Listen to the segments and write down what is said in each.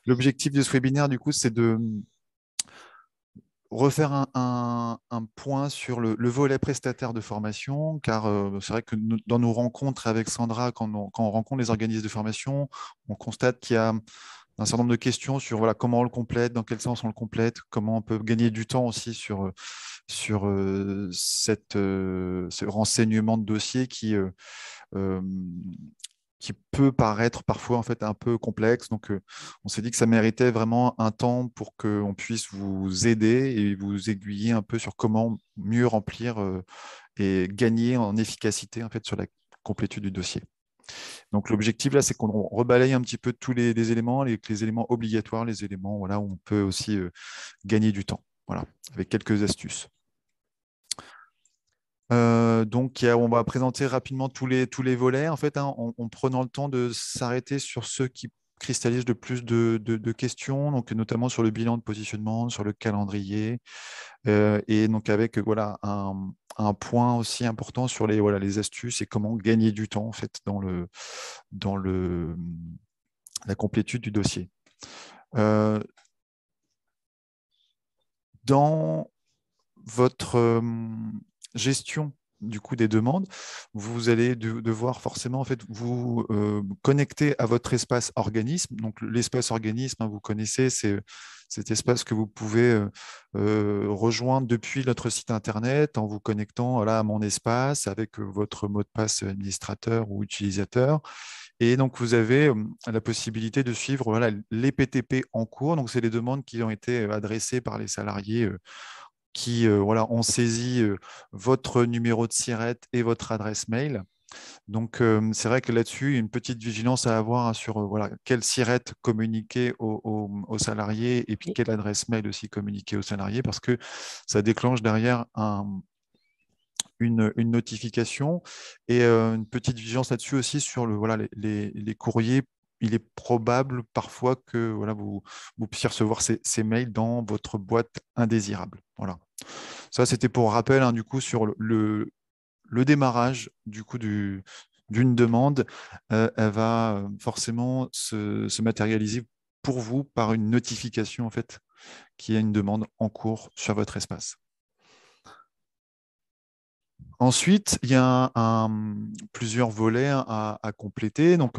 L'objectif de ce webinaire, du coup, c'est de refaire un point sur le volet prestataire de formation, car c'est vrai que dans nos rencontres avec Sandra, quand on rencontre les organismes de formation, on constate qu'il y a un certain nombre de questions sur voilà, comment on le complète, dans quel sens on le complète, comment on peut gagner du temps aussi sur ce renseignement de dossier euh, qui peut paraître parfois en fait un peu complexe. Donc, on s'est dit que ça méritait vraiment un temps pour qu'on puisse vous aider et vous aiguiller un peu sur comment mieux remplir et gagner en efficacité en fait sur la complétude du dossier. Donc, l'objectif là, c'est qu'on rebalaye un petit peu tous les éléments, les éléments obligatoires, les éléments voilà, où on peut aussi gagner du temps. Voilà, avec quelques astuces. Donc, on va présenter rapidement tous les volets, en fait, hein, en prenant le temps de s'arrêter sur ceux qui cristallisent le plus de questions, donc notamment sur le bilan de positionnement, sur le calendrier, et donc avec voilà, un point aussi important sur voilà, les astuces et comment gagner du temps en fait, dans la complétude du dossier. Dans votre gestion du coup des demandes, vous allez devoir forcément en fait vous connecter à votre espace organisme. Donc l'espace organisme, hein, vous connaissez, c'est cet espace que vous pouvez rejoindre depuis notre site internet en vous connectant voilà, à mon espace avec votre mot de passe administrateur ou utilisateur. Et donc, vous avez la possibilité de suivre voilà, les PTP en cours. Donc, c'est les demandes qui ont été adressées par les salariés qui voilà, ont saisi votre numéro de SIRET et votre adresse mail. Donc, c'est vrai que là-dessus, il y a une petite vigilance à avoir hein, sur voilà, quelle SIRET communiquer aux salariés et puis Oui. quelle adresse mail aussi communiquer aux salariés parce que ça déclenche derrière une notification et une petite vigilance là-dessus aussi sur voilà, les courriers. Il est probable parfois que voilà, vous puissiez recevoir ces mails dans votre boîte indésirable. Voilà. Ça, c'était pour rappel, hein, du coup, sur le démarrage du coup, d'une demande. Elle va forcément se matérialiser pour vous par une notification, en fait, qui a une demande en cours sur votre espace. Ensuite, il y a plusieurs volets à compléter. Donc,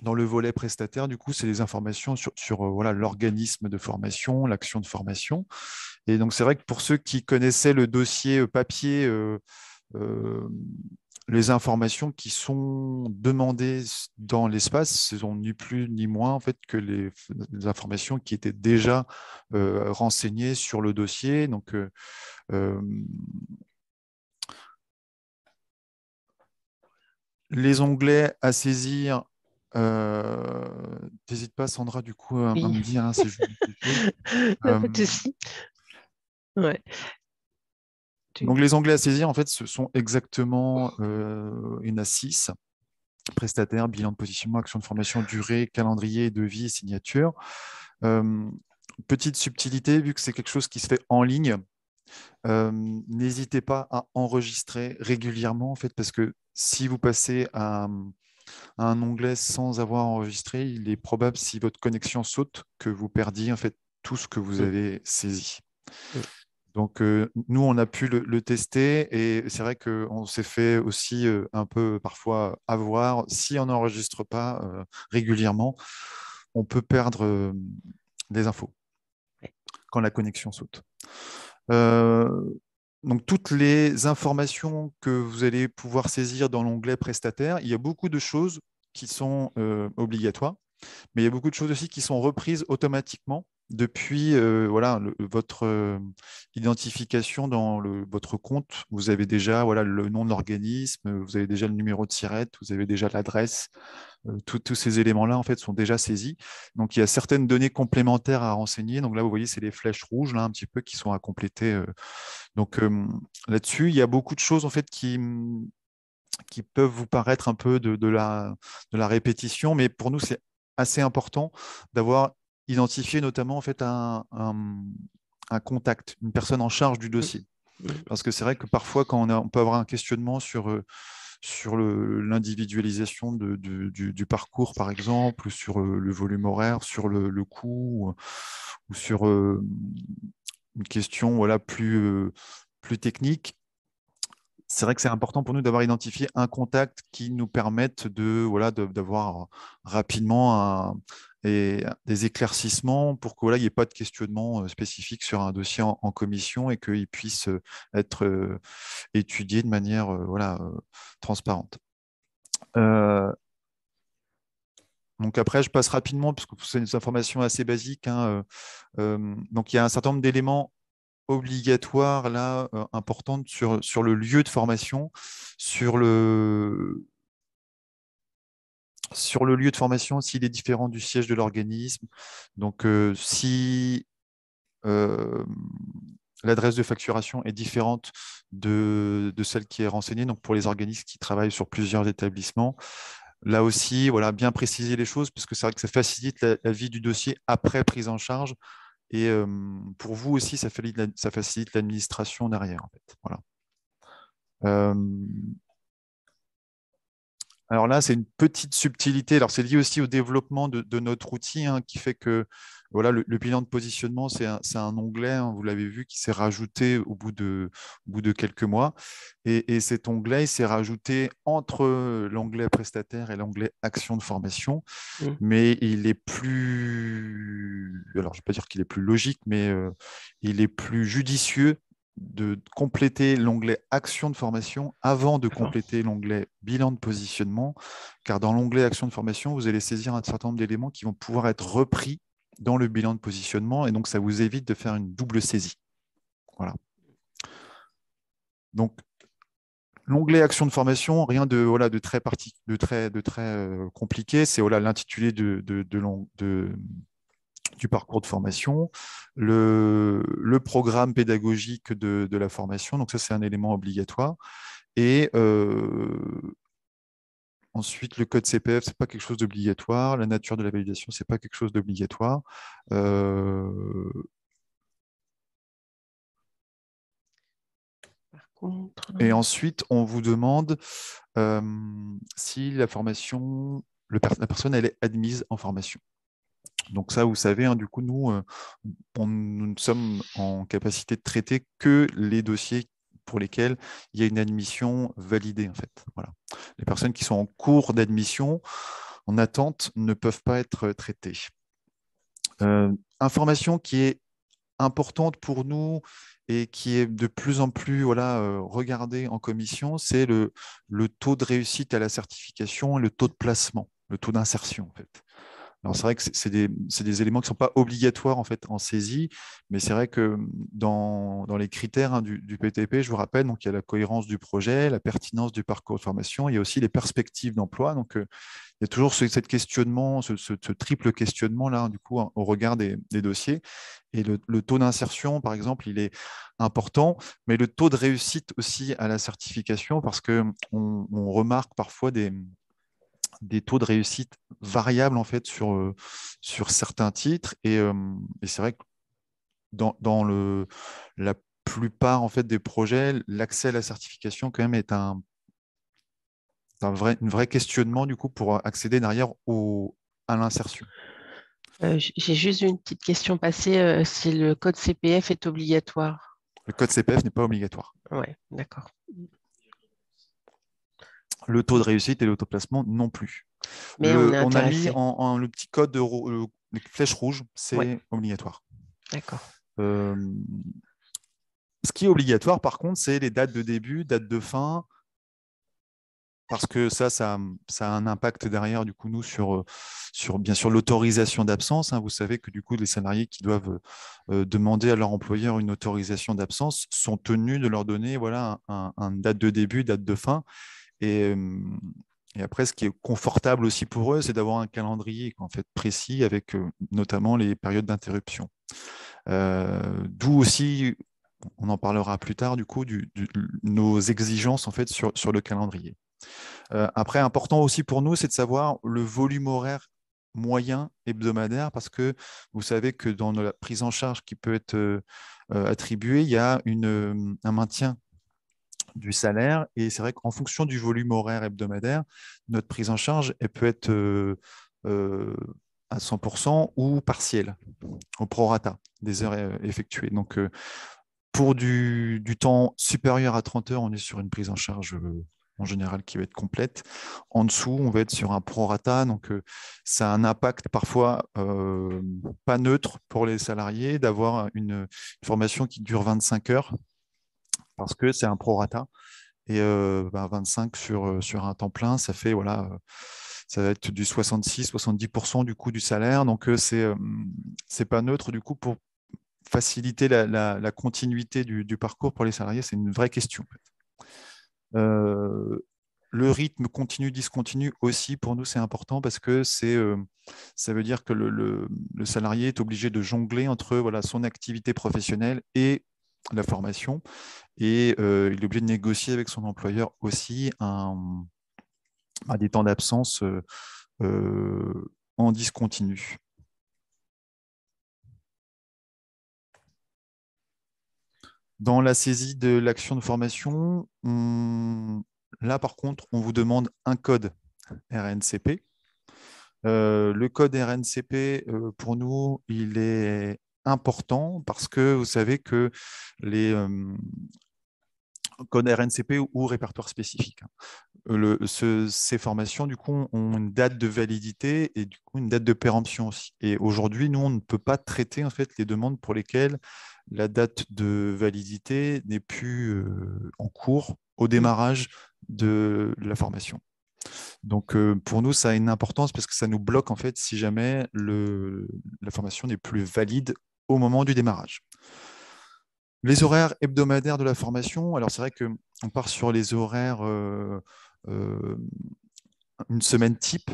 dans le volet prestataire, du coup, c'est les informations sur voilà, l'organisme de formation, l'action de formation. Et donc, c'est vrai que pour ceux qui connaissaient le dossier papier, euh, les informations qui sont demandées dans l'espace, ce sont ni plus ni moins en fait que les informations qui étaient déjà renseignées sur le dossier. Donc, euh, les onglets à saisir, euh, n'hésite pas, Sandra, du coup, à Oui. me dire hein, si je dis quelque chose. Non, Euh, pas de souci. Ouais. donc, les onglets à saisir, en fait, ce sont exactement une A6, prestataire, bilan de positionnement, action de formation, durée, calendrier, devis, signature. Euh, Petite subtilité, vu que c'est quelque chose qui se fait en ligne, n'hésitez pas à enregistrer régulièrement, en fait, parce que si vous passez à un onglet sans avoir enregistré, il est probable, si votre connexion saute, que vous perdiez en fait tout ce que vous Mm, avez saisi. mm. Donc, nous, on a pu le tester et c'est vrai qu'on s'est fait aussi un peu parfois avoir. Si on n'enregistre pas régulièrement, on peut perdre des infos Ouais. quand la connexion saute. Euh, donc, toutes les informations que vous allez pouvoir saisir dans l'onglet prestataire, il y a beaucoup de choses qui sont obligatoires. Mais il y a beaucoup de choses aussi qui sont reprises automatiquement depuis voilà, votre identification dans votre compte. Vous avez déjà voilà, le nom de l'organisme, vous avez déjà le numéro de SIRET, vous avez déjà l'adresse. Tous ces éléments-là en fait, sont déjà saisis. Donc il y a certaines données complémentaires à renseigner. Donc là, vous voyez, c'est les flèches rouges là, un petit peu qui sont à compléter. Donc là-dessus, il y a beaucoup de choses en fait qui peuvent vous paraître un peu de la répétition, mais pour nous, c'est assez important d'avoir identifié notamment en fait un contact, une personne en charge du Mm, dossier. mm. Parce que c'est vrai que parfois, quand on peut avoir un questionnement sur sur l'individualisation du parcours, par exemple, sur le volume horaire, sur le coût, ou sur une question voilà, plus technique. C'est vrai que c'est important pour nous d'avoir identifié un contact qui nous permette d'avoir rapidement des éclaircissements pour qu'il n'y ait pas de questionnement spécifique sur un dossier en commission et qu'il puisse être étudié de manière transparente. Donc après, je passe rapidement parce que c'est une information assez basique, hein. Donc il y a un certain nombre d'éléments obligatoire là importante sur le lieu de formation, sur le lieu de formation s'il est différent du siège de l'organisme. Donc si euh, l'adresse de facturation est différente de celle qui est renseignée, donc pour les organismes qui travaillent sur plusieurs établissements. Là aussi, voilà, bien préciser les choses, parce que c'est vrai que ça facilite la vie du dossier après prise en charge. Et pour vous aussi, ça facilite l'administration derrière, en fait. Voilà. Euh, alors là, c'est une petite subtilité. Alors, c'est lié aussi au développement de notre outil, hein, qui fait que voilà, le bilan de positionnement, c'est un onglet, hein, vous l'avez vu, qui s'est rajouté au bout de quelques mois. Et cet onglet, il s'est rajouté entre l'onglet prestataire et l'onglet action de formation. Mm. Mais il est plus, alors je ne vais pas dire qu'il est plus logique, mais il est plus judicieux de compléter l'onglet action de formation avant de D'accord. compléter l'onglet bilan de positionnement, car dans l'onglet action de formation, vous allez saisir un certain nombre d'éléments qui vont pouvoir être repris dans le bilan de positionnement, et donc ça vous évite de faire une double saisie. Voilà. Donc, l'onglet action de formation, rien de très compliqué. C'est l'intitulé du parcours de formation, le programme pédagogique de la formation. Donc ça, c'est un élément obligatoire. Et ensuite, le code CPF, c'est pas quelque chose d'obligatoire. La nature de la validation, c'est pas quelque chose d'obligatoire. Euh, Par contre, et ensuite, on vous demande euh, si la formation, la personne, elle est admise en formation. Donc ça, vous savez, hein, du coup, nous ne sommes en capacité de traiter que les dossiers pour lesquels il y a une admission validée, en fait. Voilà. Les personnes qui sont en cours d'admission, en attente, ne peuvent pas être traitées. Information qui est importante pour nous et qui est de plus en plus regardée en commission, c'est le taux de réussite à la certification et le taux de placement, le taux d'insertion, en fait. Alors, c'est vrai que c'est des éléments qui ne sont pas obligatoires en fait en saisie, mais c'est vrai que dans les critères, hein, du PTP, je vous rappelle, donc il y a la cohérence du projet, la pertinence du parcours de formation, il y a aussi les perspectives d'emploi. Donc, il y a toujours cette questionnement, ce triple questionnement là, du coup, hein, au regard des dossiers. Et le taux d'insertion, par exemple, il est important, mais le taux de réussite aussi à la certification, parce qu'on remarque parfois des taux de réussite variables en fait sur certains titres. Et c'est vrai que dans la plupart en fait des projets, l'accès à la certification quand même est une vraie questionnement du coup pour accéder derrière à l'insertion. j'ai juste une petite question passée, si le code CPF est obligatoire. Le code CPF n'est pas obligatoire. Ouais, d'accord. Le taux de réussite et l'autoplacement non plus. Mais on est On a mis intéressé. le petit code les flèches rouges, Ouais, c'est obligatoire. d'accord. Euh, Ce qui est obligatoire, par contre, c'est les dates de début, dates de fin, parce que ça a un impact derrière, du coup, nous, sur bien sûr l'autorisation d'absence, hein. Vous savez que du coup, les salariés qui doivent demander à leur employeur une autorisation d'absence sont tenus de leur donner voilà, un date de début, date de fin. Et, euh, et après, ce qui est confortable aussi pour eux, c'est d'avoir un calendrier en fait, précis avec notamment les périodes d'interruption. D'où aussi, on en parlera plus tard, du coup, nos exigences en fait, sur le calendrier. Après, important aussi pour nous, c'est de savoir le volume horaire moyen hebdomadaire, parce que vous savez que dans la prise en charge qui peut être attribuée, il y a un maintien du salaire. Et c'est vrai qu'en fonction du volume horaire hebdomadaire, notre prise en charge, elle peut être à 100% ou partielle, au prorata des heures effectuées. Donc, pour du temps supérieur à 30 heures, on est sur une prise en charge en général qui va être complète. En dessous, on va être sur un prorata. Donc, ça a un impact parfois pas neutre pour les salariés d'avoir une formation qui dure 25 heures parce que c'est un prorata. Et 25 sur un temps plein, ça fait, voilà, ça va être du 66-70% du coût du salaire. Donc, c'est pas neutre. Du coup, pour faciliter la continuité du parcours pour les salariés, c'est une vraie question. En fait. Le rythme continu-discontinu aussi, pour nous, c'est important parce que ça veut dire que le salarié est obligé de jongler entre voilà, son activité professionnelle et la formation. Et il est obligé de négocier avec son employeur aussi des temps d'absence en discontinu. Dans la saisie de l'action de formation, là par contre, on vous demande un code RNCP. Le code RNCP, pour nous, il est important parce que vous savez que les codes RNCP ou répertoire spécifique, ces formations, du coup, ont une date de validité et du coup une date de péremption aussi. Et aujourd'hui, nous, on ne peut pas traiter en fait les demandes pour lesquelles la date de validité n'est plus en cours au démarrage de la formation. Donc, pour nous, ça a une importance parce que ça nous bloque en fait si jamais la formation n'est plus valide au moment du démarrage. Les horaires hebdomadaires de la formation, alors c'est vrai qu'on part sur les horaires euh, une semaine type.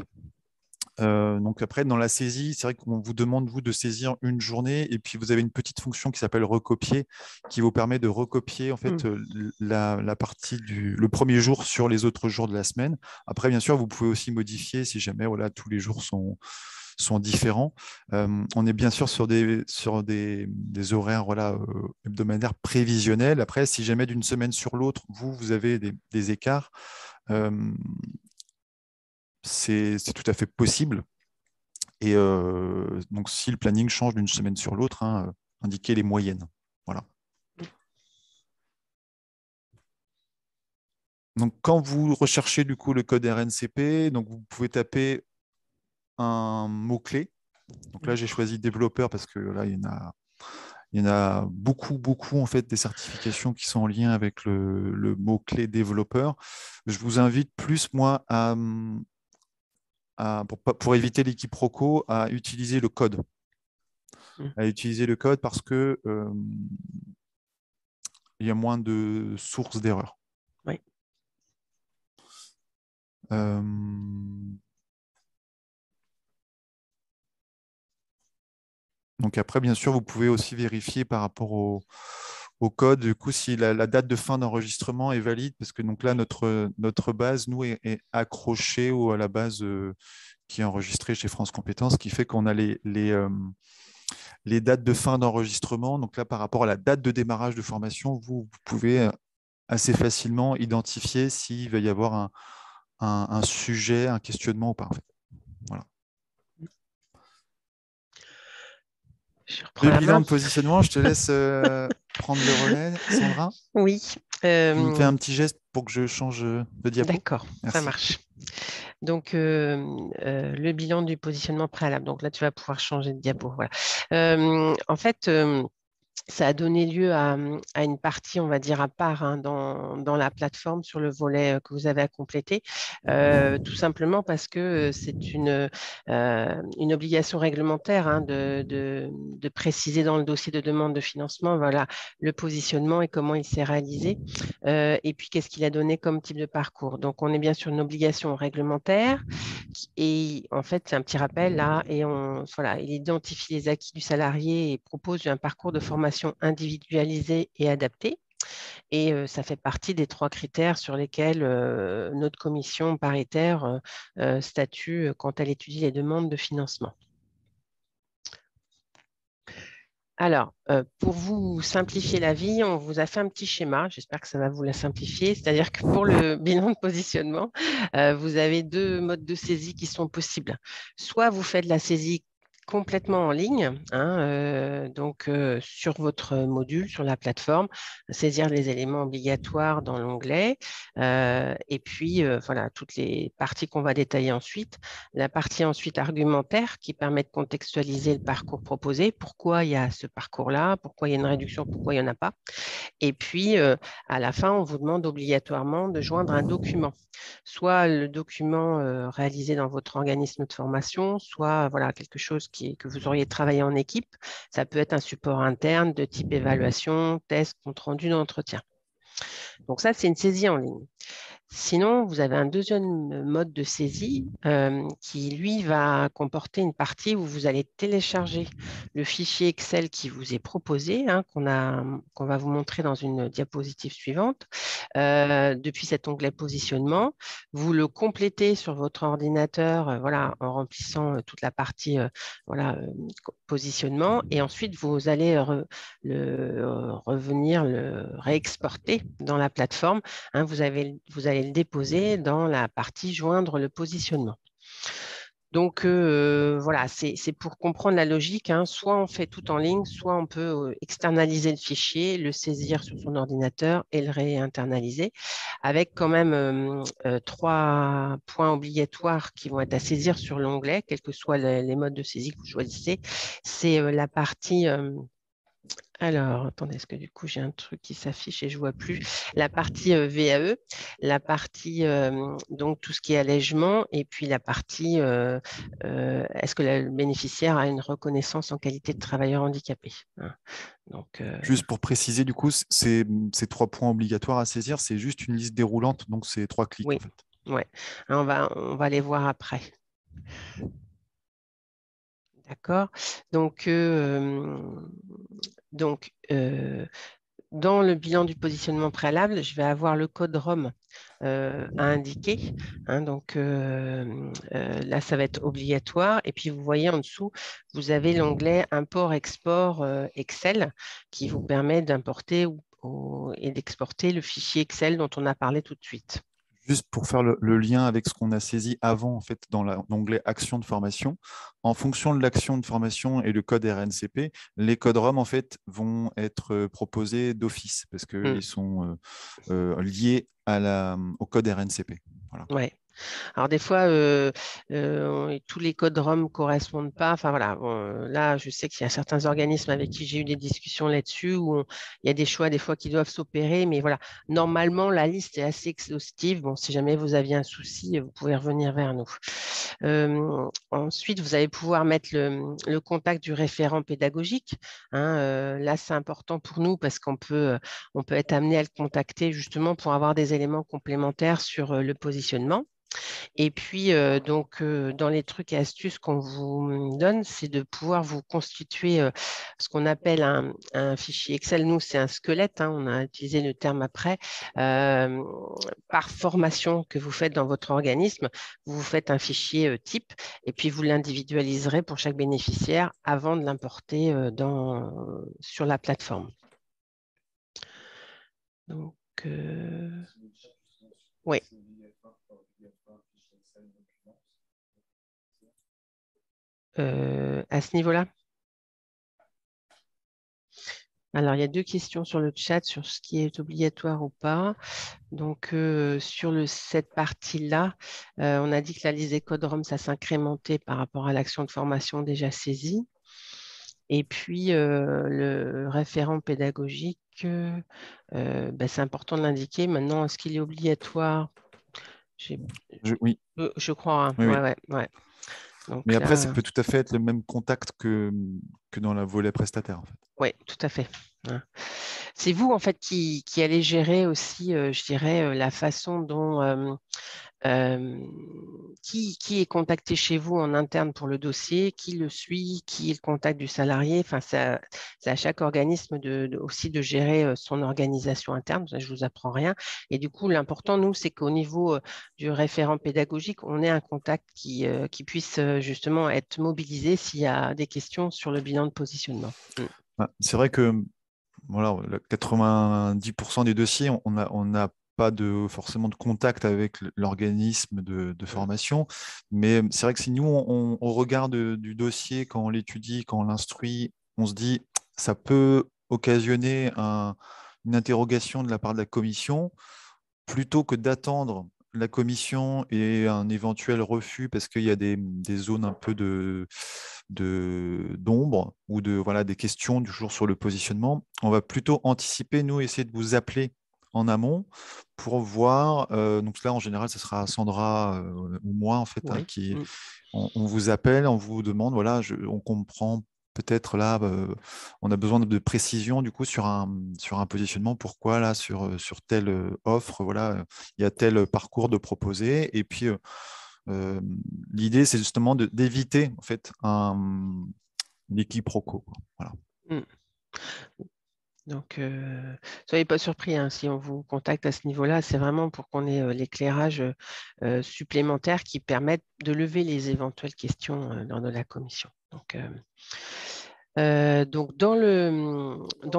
Donc après, dans la saisie, c'est vrai qu'on vous demande, vous, de saisir une journée et puis vous avez une petite fonction qui s'appelle recopier qui vous permet de recopier en fait la partie le premier jour sur les autres jours de la semaine. Après, bien sûr, vous pouvez aussi modifier si jamais voilà, tous les jours sont différents. On est bien sûr sur des horaires voilà, hebdomadaires prévisionnels. Après, si jamais d'une semaine sur l'autre, vous avez des écarts, c'est tout à fait possible. Et donc, si le planning change d'une semaine sur l'autre, indiquez les moyennes. Voilà. Donc, quand vous recherchez du coup le code RNCP, donc vous pouvez taper un mot-clé. Donc là, j'ai choisi développeur parce que là, il y en a beaucoup, beaucoup en fait des certifications qui sont en lien avec le mot-clé développeur. Je vous invite plus, moi, pour éviter l'équiproquo, à utiliser le code. À utiliser le code parce que il y a moins de sources d'erreurs. Oui. Donc après, bien sûr, vous pouvez aussi vérifier par rapport au code, du coup, si la date de fin d'enregistrement est valide, parce que donc là, notre base, nous, est accrochée à la base qui est enregistrée chez France Compétences, ce qui fait qu'on a les dates de fin d'enregistrement. Donc là, par rapport à la date de démarrage de formation, vous pouvez assez facilement identifier s'il va y avoir un sujet, un questionnement ou pas. En fait. Voilà. Je reprends Le la bilan main. de positionnement, je te laisse prendre le relais, Sandra. Oui. Tu me fais un petit geste pour que je change de diapo. D'accord, ça Merci. marche. Donc, le bilan du positionnement préalable. Donc là, tu vas pouvoir changer de diapo. Voilà. En fait, ça a donné lieu à une partie, on va dire, à part dans la plateforme sur le volet que vous avez à compléter, tout simplement parce que c'est une obligation réglementaire de préciser dans le dossier de demande de financement voilà, le positionnement et comment il s'est réalisé, et puis qu'est-ce qu'il a donné comme type de parcours. Donc, on est bien sur une obligation réglementaire et en fait, c'est un petit rappel là, et voilà, il identifie les acquis du salarié et propose un parcours de formation individualisé et adapté. Et ça fait partie des 3 critères sur lesquels notre commission paritaire statue quand elle étudie les demandes de financement. Alors, pour vous simplifier la vie, on vous a fait un petit schéma. J'espère que ça va vous la simplifier. C'est-à-dire que pour le bilan de positionnement, vous avez deux modes de saisie qui sont possibles. Soit vous faites la saisie complètement en ligne, hein, donc sur votre module, sur la plateforme, saisir les éléments obligatoires dans l'onglet, et puis voilà, toutes les parties qu'on va détailler ensuite. La partie ensuite argumentaire qui permet de contextualiser le parcours proposé, pourquoi il y a ce parcours-là, pourquoi il y a une réduction, pourquoi il n'y en a pas. Et puis, à la fin, on vous demande obligatoirement de joindre un document, soit le document réalisé dans votre organisme de formation, soit voilà, quelque chose que vous auriez travaillé en équipe. Ça peut être un support interne de type évaluation, test, compte rendu d'entretien. Donc ça, c'est une saisie en ligne. Sinon, vous avez un deuxième mode de saisie qui, lui, va comporter une partie où vous allez télécharger le fichier Excel qui vous est proposé, hein, qu'on va vous montrer dans une diapositive suivante, depuis cet onglet positionnement. Vous le complétez sur votre ordinateur voilà, en remplissant toute la partie voilà, positionnement et ensuite vous allez revenir le réexporter dans la plateforme. Hein, vous allez le déposer dans la partie joindre le positionnement. Donc voilà, c'est pour comprendre la logique. Hein. Soit on fait tout en ligne, soit on peut externaliser le fichier, le saisir sur son ordinateur et le réinternaliser, avec quand même 3 points obligatoires qui vont être à saisir sur l'onglet, quels que soient les modes de saisie que vous choisissez. C'est la partie alors, attendez, est-ce que du coup j'ai un truc qui s'affiche et je ne vois plus la partie VAE, la partie donc tout ce qui est allègement et puis la partie est-ce que le bénéficiaire a une reconnaissance en qualité de travailleur handicapé, hein. Donc, Juste pour préciser, du coup, ces 3 points obligatoires à saisir, c'est juste une liste déroulante, donc c'est 3 clics oui, en fait. ouais. On va les voir après. D'accord. Donc, dans le bilan du positionnement préalable, je vais avoir le code ROM à indiquer, hein, donc là, ça va être obligatoire. Et puis, vous voyez en dessous, vous avez l'onglet Import-Export Excel qui vous permet d'importer et d'exporter le fichier Excel dont on a parlé tout de suite. Juste pour faire le lien avec ce qu'on a saisi avant, en fait, dans l'onglet Action de formation, en fonction de l'action de formation et le code RNCP, les codes ROM, en fait, vont être proposés d'office parce qu'ils sont liés au code RNCP. Voilà. Ouais. Alors des fois, tous les codes ROM ne correspondent pas. Enfin voilà, là, je sais qu'il y a certains organismes avec qui j'ai eu des discussions là-dessus où il y a des choix des fois qui doivent s'opérer. Mais voilà, normalement, la liste est assez exhaustive. Bon, si jamais vous aviez un souci, vous pouvez revenir vers nous. Ensuite, vous allez pouvoir mettre le contact du référent pédagogique, hein. Là, c'est important pour nous parce on peut être amené à le contacter justement pour avoir des éléments complémentaires sur le positionnement. Et puis, dans les trucs et astuces qu'on vous donne, c'est de pouvoir vous constituer ce qu'on appelle un fichier Excel. Nous, c'est un squelette, hein, on a utilisé le terme après. Par formation que vous faites dans votre organisme, vous faites un fichier type et puis vous l'individualiserez pour chaque bénéficiaire avant de l'importer sur la plateforme. Donc, oui. À ce niveau-là? Alors, il y a 2 questions sur le chat sur ce qui est obligatoire ou pas. Donc, sur cette partie-là, on a dit que la liste des codes ROM, ça s'incrémentait par rapport à l'action de formation déjà saisie. Et puis, le référent pédagogique, c'est important de l'indiquer. Maintenant, est-ce qu'il est obligatoire? Oui. Je crois, hein. Oui, oui. Ouais. Donc mais après, là, ça peut tout à fait être le même contact que dans le volet prestataire, en fait. oui, tout à fait. Hein. C'est vous, en fait, qui allez gérer aussi, je dirais, la façon dont qui est contacté chez vous en interne pour le dossier, qui le suit, qui est le contact du salarié. Enfin, c'est à chaque organisme aussi de gérer son organisation interne. Je ne vous apprends rien. Et du coup, l'important, nous, c'est qu'au niveau du référent pédagogique, on ait un contact qui puisse justement être mobilisé s'il y a des questions sur le bilan de positionnement. C'est vrai que voilà, 90% des dossiers, on n'a pas forcément de contact avec l'organisme de Mm. formation, mais c'est vrai que si nous, on regarde du dossier, quand on l'étudie, quand on l'instruit, on se dit, ça peut occasionner une interrogation de la part de la commission, plutôt que d'attendre la commission et un éventuel refus parce qu'il y a des zones un peu d'ombre ou voilà, des questions du jour sur le positionnement, on va plutôt anticiper, nous, essayer de vous appeler en amont pour voir. Donc là, en général, ce sera Sandra ou moi, en fait, Oui. Mm. on vous appelle, on vous demande, voilà, on comprend peut-être là, on a besoin de précision du coup sur un positionnement. Pourquoi là, sur telle offre, voilà, il y a tel parcours de proposer. Et puis, euh, l'idée, c'est justement d'éviter en fait l'équiproquo, quoi. Voilà. Mm. Donc, soyez pas surpris hein, si on vous contacte à ce niveau-là. C'est vraiment pour qu'on ait l'éclairage supplémentaire qui permette de lever les éventuelles questions lors de la commission. Donc dans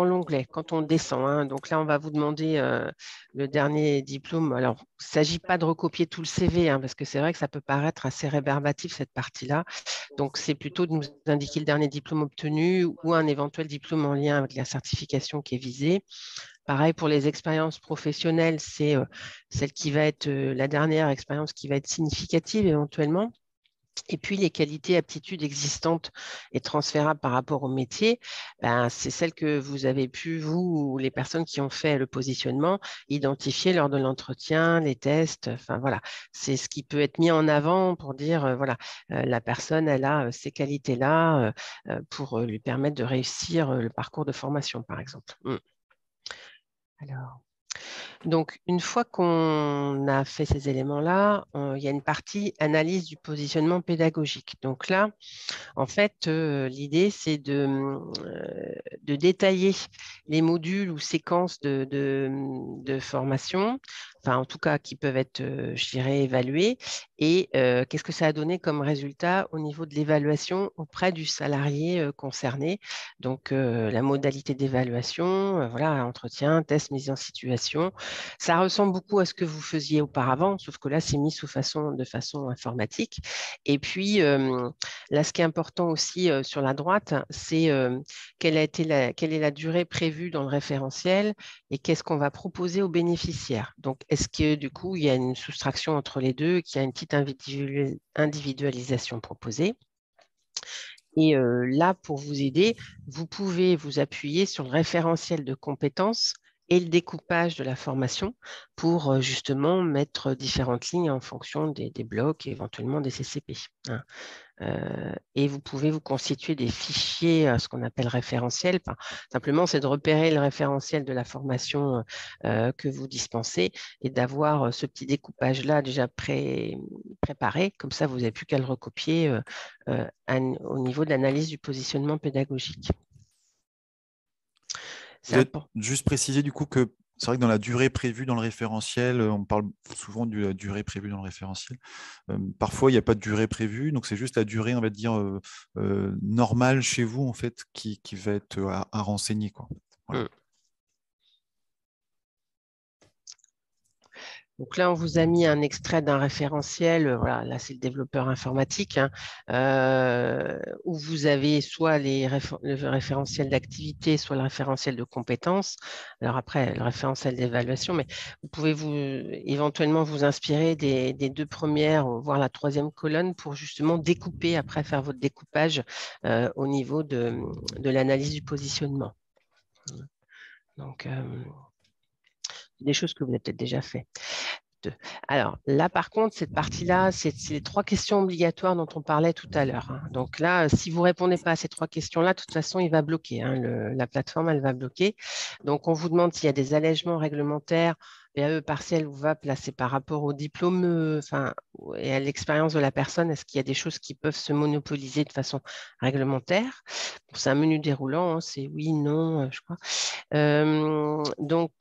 l'onglet, quand on descend, hein, donc là, on va vous demander le dernier diplôme. Alors, il ne s'agit pas de recopier tout le CV, hein, parce que c'est vrai que ça peut paraître assez rébarbatif, cette partie-là. Donc, c'est plutôt de nous indiquer le dernier diplôme obtenu ou un éventuel diplôme en lien avec la certification qui est visée. Pareil pour les expériences professionnelles, c'est celle qui va être la dernière expérience qui va être significative éventuellement. Et puis, les qualités, aptitudes existantes et transférables par rapport au métier, ben, c'est celles que vous avez pu, vous ou les personnes qui ont fait le positionnement, identifier lors de l'entretien, les tests. Enfin, voilà, c'est ce qui peut être mis en avant pour dire, voilà, la personne, elle a ces qualités-là pour lui permettre de réussir le parcours de formation, par exemple. Alors. Donc, une fois qu'on a fait ces éléments-là, il y a une partie analyse du positionnement pédagogique. Donc là, en fait, l'idée, c'est de détailler les modules ou séquences de formation, enfin, en tout cas, qui peuvent être, je dirais, évalués. Et qu'est-ce que ça a donné comme résultat au niveau de l'évaluation auprès du salarié concerné. Donc, la modalité d'évaluation, voilà, entretien, test, mise en situation. Ça ressemble beaucoup à ce que vous faisiez auparavant, sauf que là, c'est mis de façon informatique. Et puis, là, ce qui est important aussi sur la droite, c'est quelle est la durée prévue dans le référentiel et qu'est-ce qu'on va proposer aux bénéficiaires. Donc, est-ce que du coup, il y a une soustraction entre les deux, qu'il y a une petite individualisation proposée? Et là, pour vous aider, vous pouvez vous appuyer sur le référentiel de compétences et le découpage de la formation pour justement mettre différentes lignes en fonction des blocs et éventuellement des CCP. Hein. Et vous pouvez vous constituer des fichiers, ce qu'on appelle référentiels. Enfin, simplement, c'est de repérer le référentiel de la formation que vous dispensez et d'avoir ce petit découpage-là déjà préparé. Comme ça, vous n'avez plus qu'à le recopier au niveau de l'analyse du positionnement pédagogique. Vous êtes juste précisé du coup que c'est vrai que dans la durée prévue dans le référentiel, on parle souvent de la durée prévue dans le référentiel. Parfois, il n'y a pas de durée prévue, donc c'est juste la durée, on va dire, normale chez vous, en fait, qui va être à renseigner, quoi. Voilà. Donc là, on vous a mis un extrait d'un référentiel. Voilà, là, c'est le développeur informatique, hein, où vous avez soit le référentiel d'activité, soit le référentiel de compétences. Alors après, le référentiel d'évaluation, mais vous pouvez éventuellement vous inspirer des deux premières, voire la troisième colonne pour justement découper, après faire votre découpage au niveau de l'analyse du positionnement. Donc, des choses que vous avez peut-être déjà fait. Alors là, par contre, cette partie-là, c'est les trois questions obligatoires dont on parlait tout à l'heure. Hein. Donc là, si vous ne répondez pas à ces trois questions-là, de toute façon, il va bloquer. Hein. La plateforme, elle va bloquer. Donc, on vous demande s'il y a des allègements réglementaires, VAE partiel ou VAP, là, c'est par rapport au diplôme et à l'expérience de la personne. Est-ce qu'il y a des choses qui peuvent se monopoliser de façon réglementaire? Bon, c'est un menu déroulant, hein, c'est oui, non, je crois. Donc,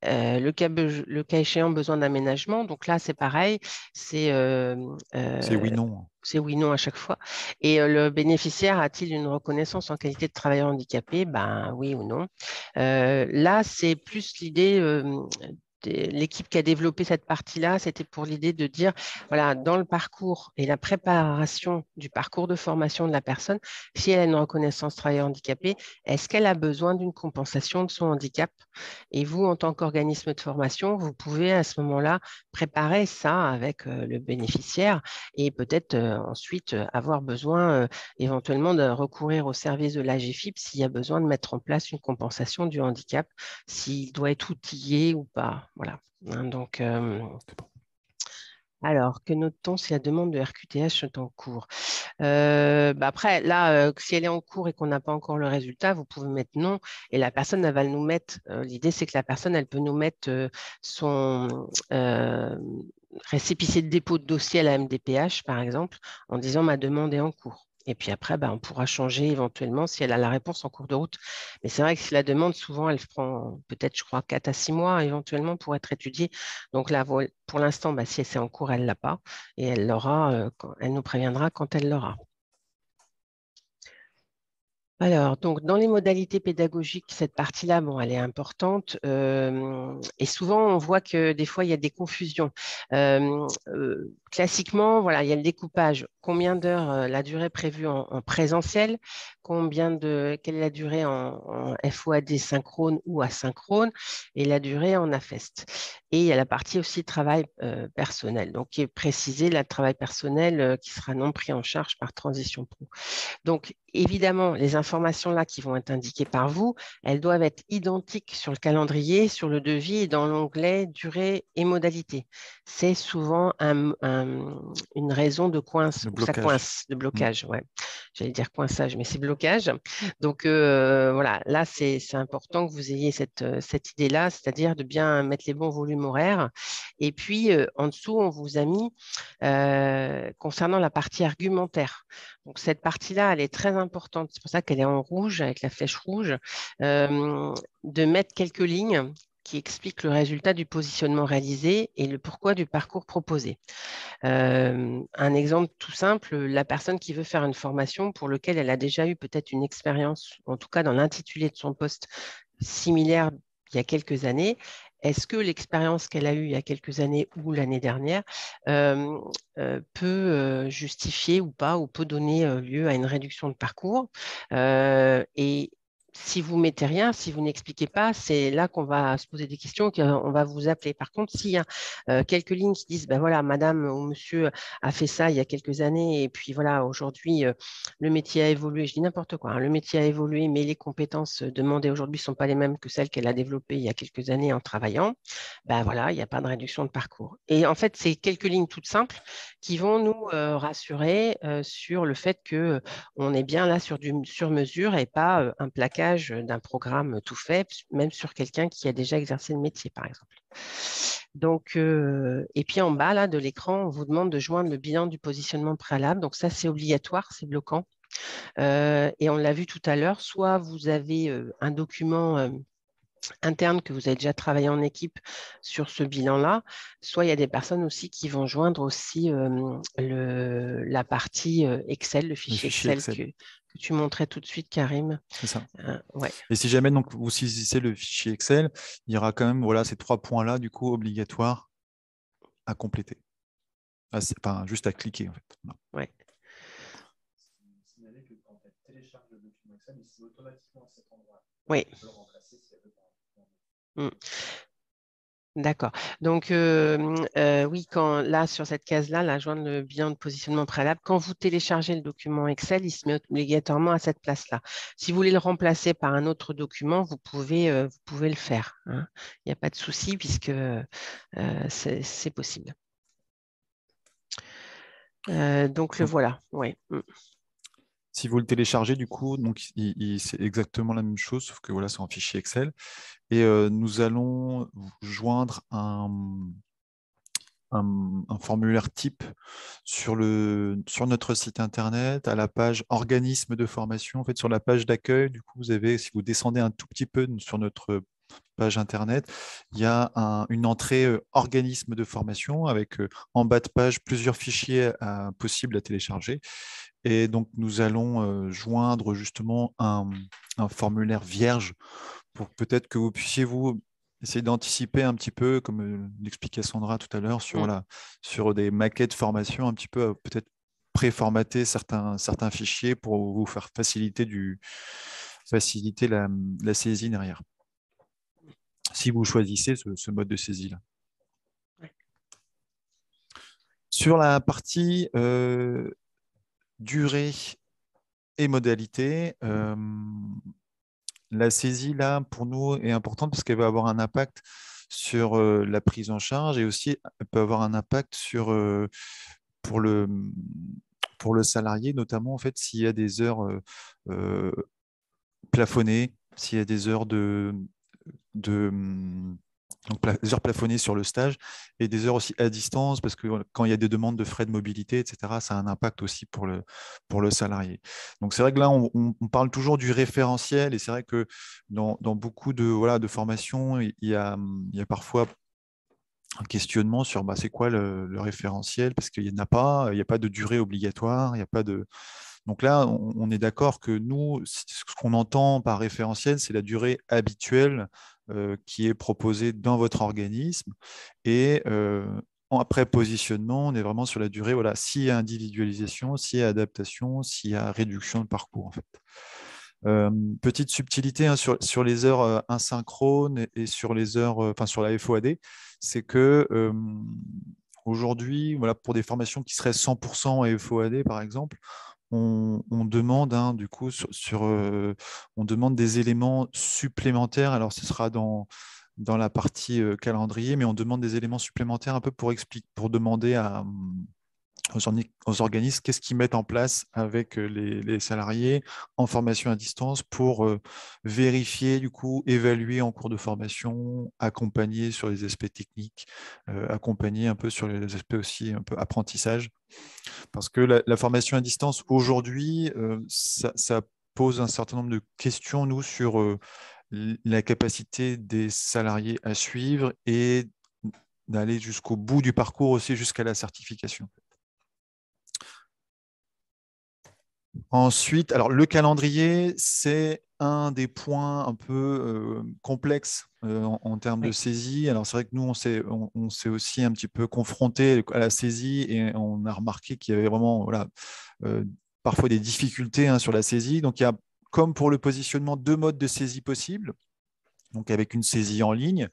le le cas échéant, besoin d'aménagement. Donc là, c'est pareil, c'est oui, non. c'est oui, non à chaque fois. Et le bénéficiaire a-t-il une reconnaissance en qualité de travailleur handicapé? Ben oui ou non. Là, c'est plus l'idée. L'équipe qui a développé cette partie-là, c'était pour l'idée de dire, voilà, dans le parcours et la préparation du parcours de formation de la personne, si elle a une reconnaissance travailleur handicapé, est-ce qu'elle a besoin d'une compensation de son handicap? Et vous, en tant qu'organisme de formation, vous pouvez à ce moment-là préparer ça avec le bénéficiaire et peut-être ensuite avoir besoin éventuellement de recourir au service de l'AGFIP s'il y a besoin de mettre en place une compensation du handicap, s'il doit être outillé ou pas. Voilà. Hein, donc, alors, que note-t-on si la demande de RQTH est en cours? Après, là, si elle est en cours et qu'on n'a pas encore le résultat, vous pouvez mettre non et la personne, elle va nous mettre. L'idée, c'est que la personne, elle peut nous mettre son récépissé de dépôt de dossier à la MDPH, par exemple, en disant ma demande est en cours. Et puis après, on pourra changer éventuellement si elle a la réponse en cours de route. Mais c'est vrai que si la demande, souvent, elle prend peut-être, je crois, 4 à 6 mois éventuellement pour être étudiée. Donc là, pour l'instant, si c'est en cours, elle ne l'a pas. Et elle l'aura, elle nous préviendra quand elle l'aura. Alors, donc, dans les modalités pédagogiques, cette partie-là, elle est importante. Et souvent, on voit que des fois, il y a des confusions. Classiquement, voilà, il y a le découpage. Combien d'heures la durée prévue en présentiel? Quelle est la durée en FOAD synchrone ou asynchrone? Et la durée en AFEST. Et il y a la partie aussi travail personnel. Donc, qui est précisé, le travail personnel qui sera non pris en charge par Transition Pro. Donc, évidemment, les informations là qui vont être indiquées par vous, elles doivent être identiques sur le calendrier, sur le devis et dans l'onglet durée et modalité. C'est souvent une raison de coince, Le où ça blocage. coince, de blocage, ouais. J'allais dire coinçage, mais c'est blocage. Donc, voilà, là, c'est important que vous ayez cette idée-là, c'est-à-dire de bien mettre les bons volumes horaires. Et puis, en dessous, on vous a mis, concernant la partie argumentaire. Donc, cette partie-là, elle est très importante. C'est pour ça qu'elle est en rouge, avec la flèche rouge, de mettre quelques lignes qui expliquent le résultat du positionnement réalisé et le pourquoi du parcours proposé. Un exemple tout simple, la personne qui veut faire une formation pour laquelle elle a déjà eu peut-être une expérience, en tout cas dans l'intitulé de son poste similaire il y a quelques années, est-ce que l'expérience qu'elle a eue il y a quelques années ou l'année dernière peut justifier ou pas, ou peut donner lieu à une réduction de parcours et si vous mettez rien, si vous n'expliquez pas, c'est là qu'on va se poser des questions, qu'on va vous appeler. Par contre, s'il y a quelques lignes qui disent, voilà, madame ou monsieur a fait ça il y a quelques années, et puis voilà, aujourd'hui, le métier a évolué, je dis n'importe quoi, hein, le métier a évolué, mais les compétences demandées aujourd'hui ne sont pas les mêmes que celles qu'elle a développées il y a quelques années en travaillant, voilà, il n'y a pas de réduction de parcours. Et en fait, c'est quelques lignes toutes simples qui vont nous rassurer sur le fait qu'on est bien là sur du sur-mesure et pas un plaquage d'un programme tout fait, même sur quelqu'un qui a déjà exercé le métier, par exemple. Donc, et puis en bas là, de l'écran, on vous demande de joindre le bilan du positionnement préalable. Donc ça, c'est obligatoire, c'est bloquant. Et on l'a vu tout à l'heure, soit vous avez un document interne que vous avez déjà travaillé en équipe sur ce bilan-là, soit il y a des personnes aussi qui vont joindre aussi la partie Excel, le fichier Excel que tu montrais tout de suite, Karim. C'est ça. Ouais. Et si jamais donc, vous saisissez le fichier Excel, il y aura quand même ces 3 points-là, du coup, obligatoires à compléter. Enfin, juste à cliquer, en fait. Voilà. Ouais. Oui. D'accord. Donc, oui, là, sur cette case-là, là, joindre le bilan de positionnement préalable, quand vous téléchargez le document Excel, il se met obligatoirement à cette place-là. Si vous voulez le remplacer par un autre document, vous pouvez le faire, hein. Il n'y a pas de souci puisque c'est possible. Donc, le voilà. Ouais. Si vous le téléchargez, du coup, c'est exactement la même chose, sauf que c'est en fichier Excel. Et nous allons joindre un formulaire type sur notre site internet, à la page organisme de formation. En fait, sur la page d'accueil, du coup, si vous descendez un tout petit peu sur notre page internet, il y a une entrée organisme de formation avec en bas de page plusieurs fichiers possibles à télécharger. Et donc, nous allons joindre justement un formulaire vierge pour peut-être que vous puissiez vous essayer d'anticiper un petit peu, comme l'expliquait Sandra tout à l'heure, sur, voilà, sur des maquettes formation, un petit peu peut-être préformater certains fichiers pour vous faire faciliter la saisie derrière, si vous choisissez ce mode de saisie-là. Sur la partie durée et modalité, la saisie, là, pour nous, est importante parce qu'elle va avoir un impact sur la prise en charge et aussi elle peut avoir un impact pour pour le salarié, notamment en fait, s'il y a des heures euh, plafonnées, s'il y a des heures de donc, des heures plafonnées sur le stage et des heures aussi à distance, parce que quand il y a des demandes de frais de mobilité, etc., ça a un impact aussi pour le salarié. Donc c'est vrai que là, on parle toujours du référentiel et c'est vrai que dans beaucoup voilà, de formations, il y a parfois un questionnement sur c'est quoi le référentiel, parce qu'il n'y en a pas, il n'y a pas de durée obligatoire, il n'y a pas de... Donc là, on est d'accord que nous, ce qu'on entend par référentiel, c'est la durée habituelle qui est proposée dans votre organisme. Et après positionnement, on est vraiment sur la durée, voilà, s'il y a individualisation, s'il y a adaptation, s'il y a réduction de parcours, en fait. Petite subtilité hein, sur les heures asynchrones et sur les heures, enfin sur la FOAD, c'est que aujourd'hui, voilà, pour des formations qui seraient 100% à FOAD, par exemple, on demande du coup on demande des éléments supplémentaires. Alors ce sera dans la partie calendrier, mais on demande des éléments supplémentaires un peu pour demander aux organismes qu'est-ce qu'ils mettent en place avec les salariés en formation à distance pour vérifier, du coup, évaluer en cours de formation, accompagner sur les aspects techniques, accompagner un peu sur les aspects aussi un peu apprentissage. Parce que la formation à distance, aujourd'hui, ça pose un certain nombre de questions, nous, sur la capacité des salariés à suivre et d'aller jusqu'au bout du parcours aussi, jusqu'à la certification. Ensuite, alors le calendrier, c'est un des points un peu complexes en termes de saisie. Alors c'est vrai que nous, on s'est aussi un petit peu confronté à la saisie et on a remarqué qu'il y avait vraiment voilà, parfois des difficultés hein, sur la saisie. Donc il y a, comme pour le positionnement, deux modes de saisie possibles. Donc avec une saisie en ligne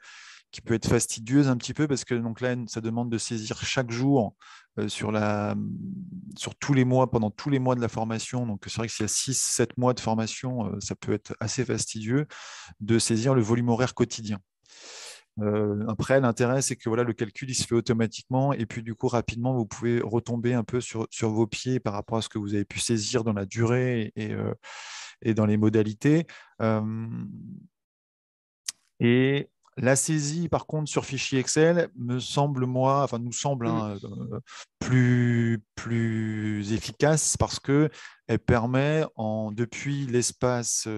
qui peut être fastidieuse un petit peu parce que donc là, ça demande de saisir chaque jour sur tous les mois, pendant tous les mois de la formation. Donc c'est vrai que s'il y a 6-7 mois de formation, ça peut être assez fastidieux de saisir le volume horaire quotidien. Après, l'intérêt, c'est que voilà, le calcul, il se fait automatiquement et puis du coup, rapidement, vous pouvez retomber un peu sur vos pieds par rapport à ce que vous avez pu saisir dans la durée et dans les modalités. Et la saisie, par contre, sur fichier Excel, nous semble plus efficace parce qu'elle permet, depuis l'espace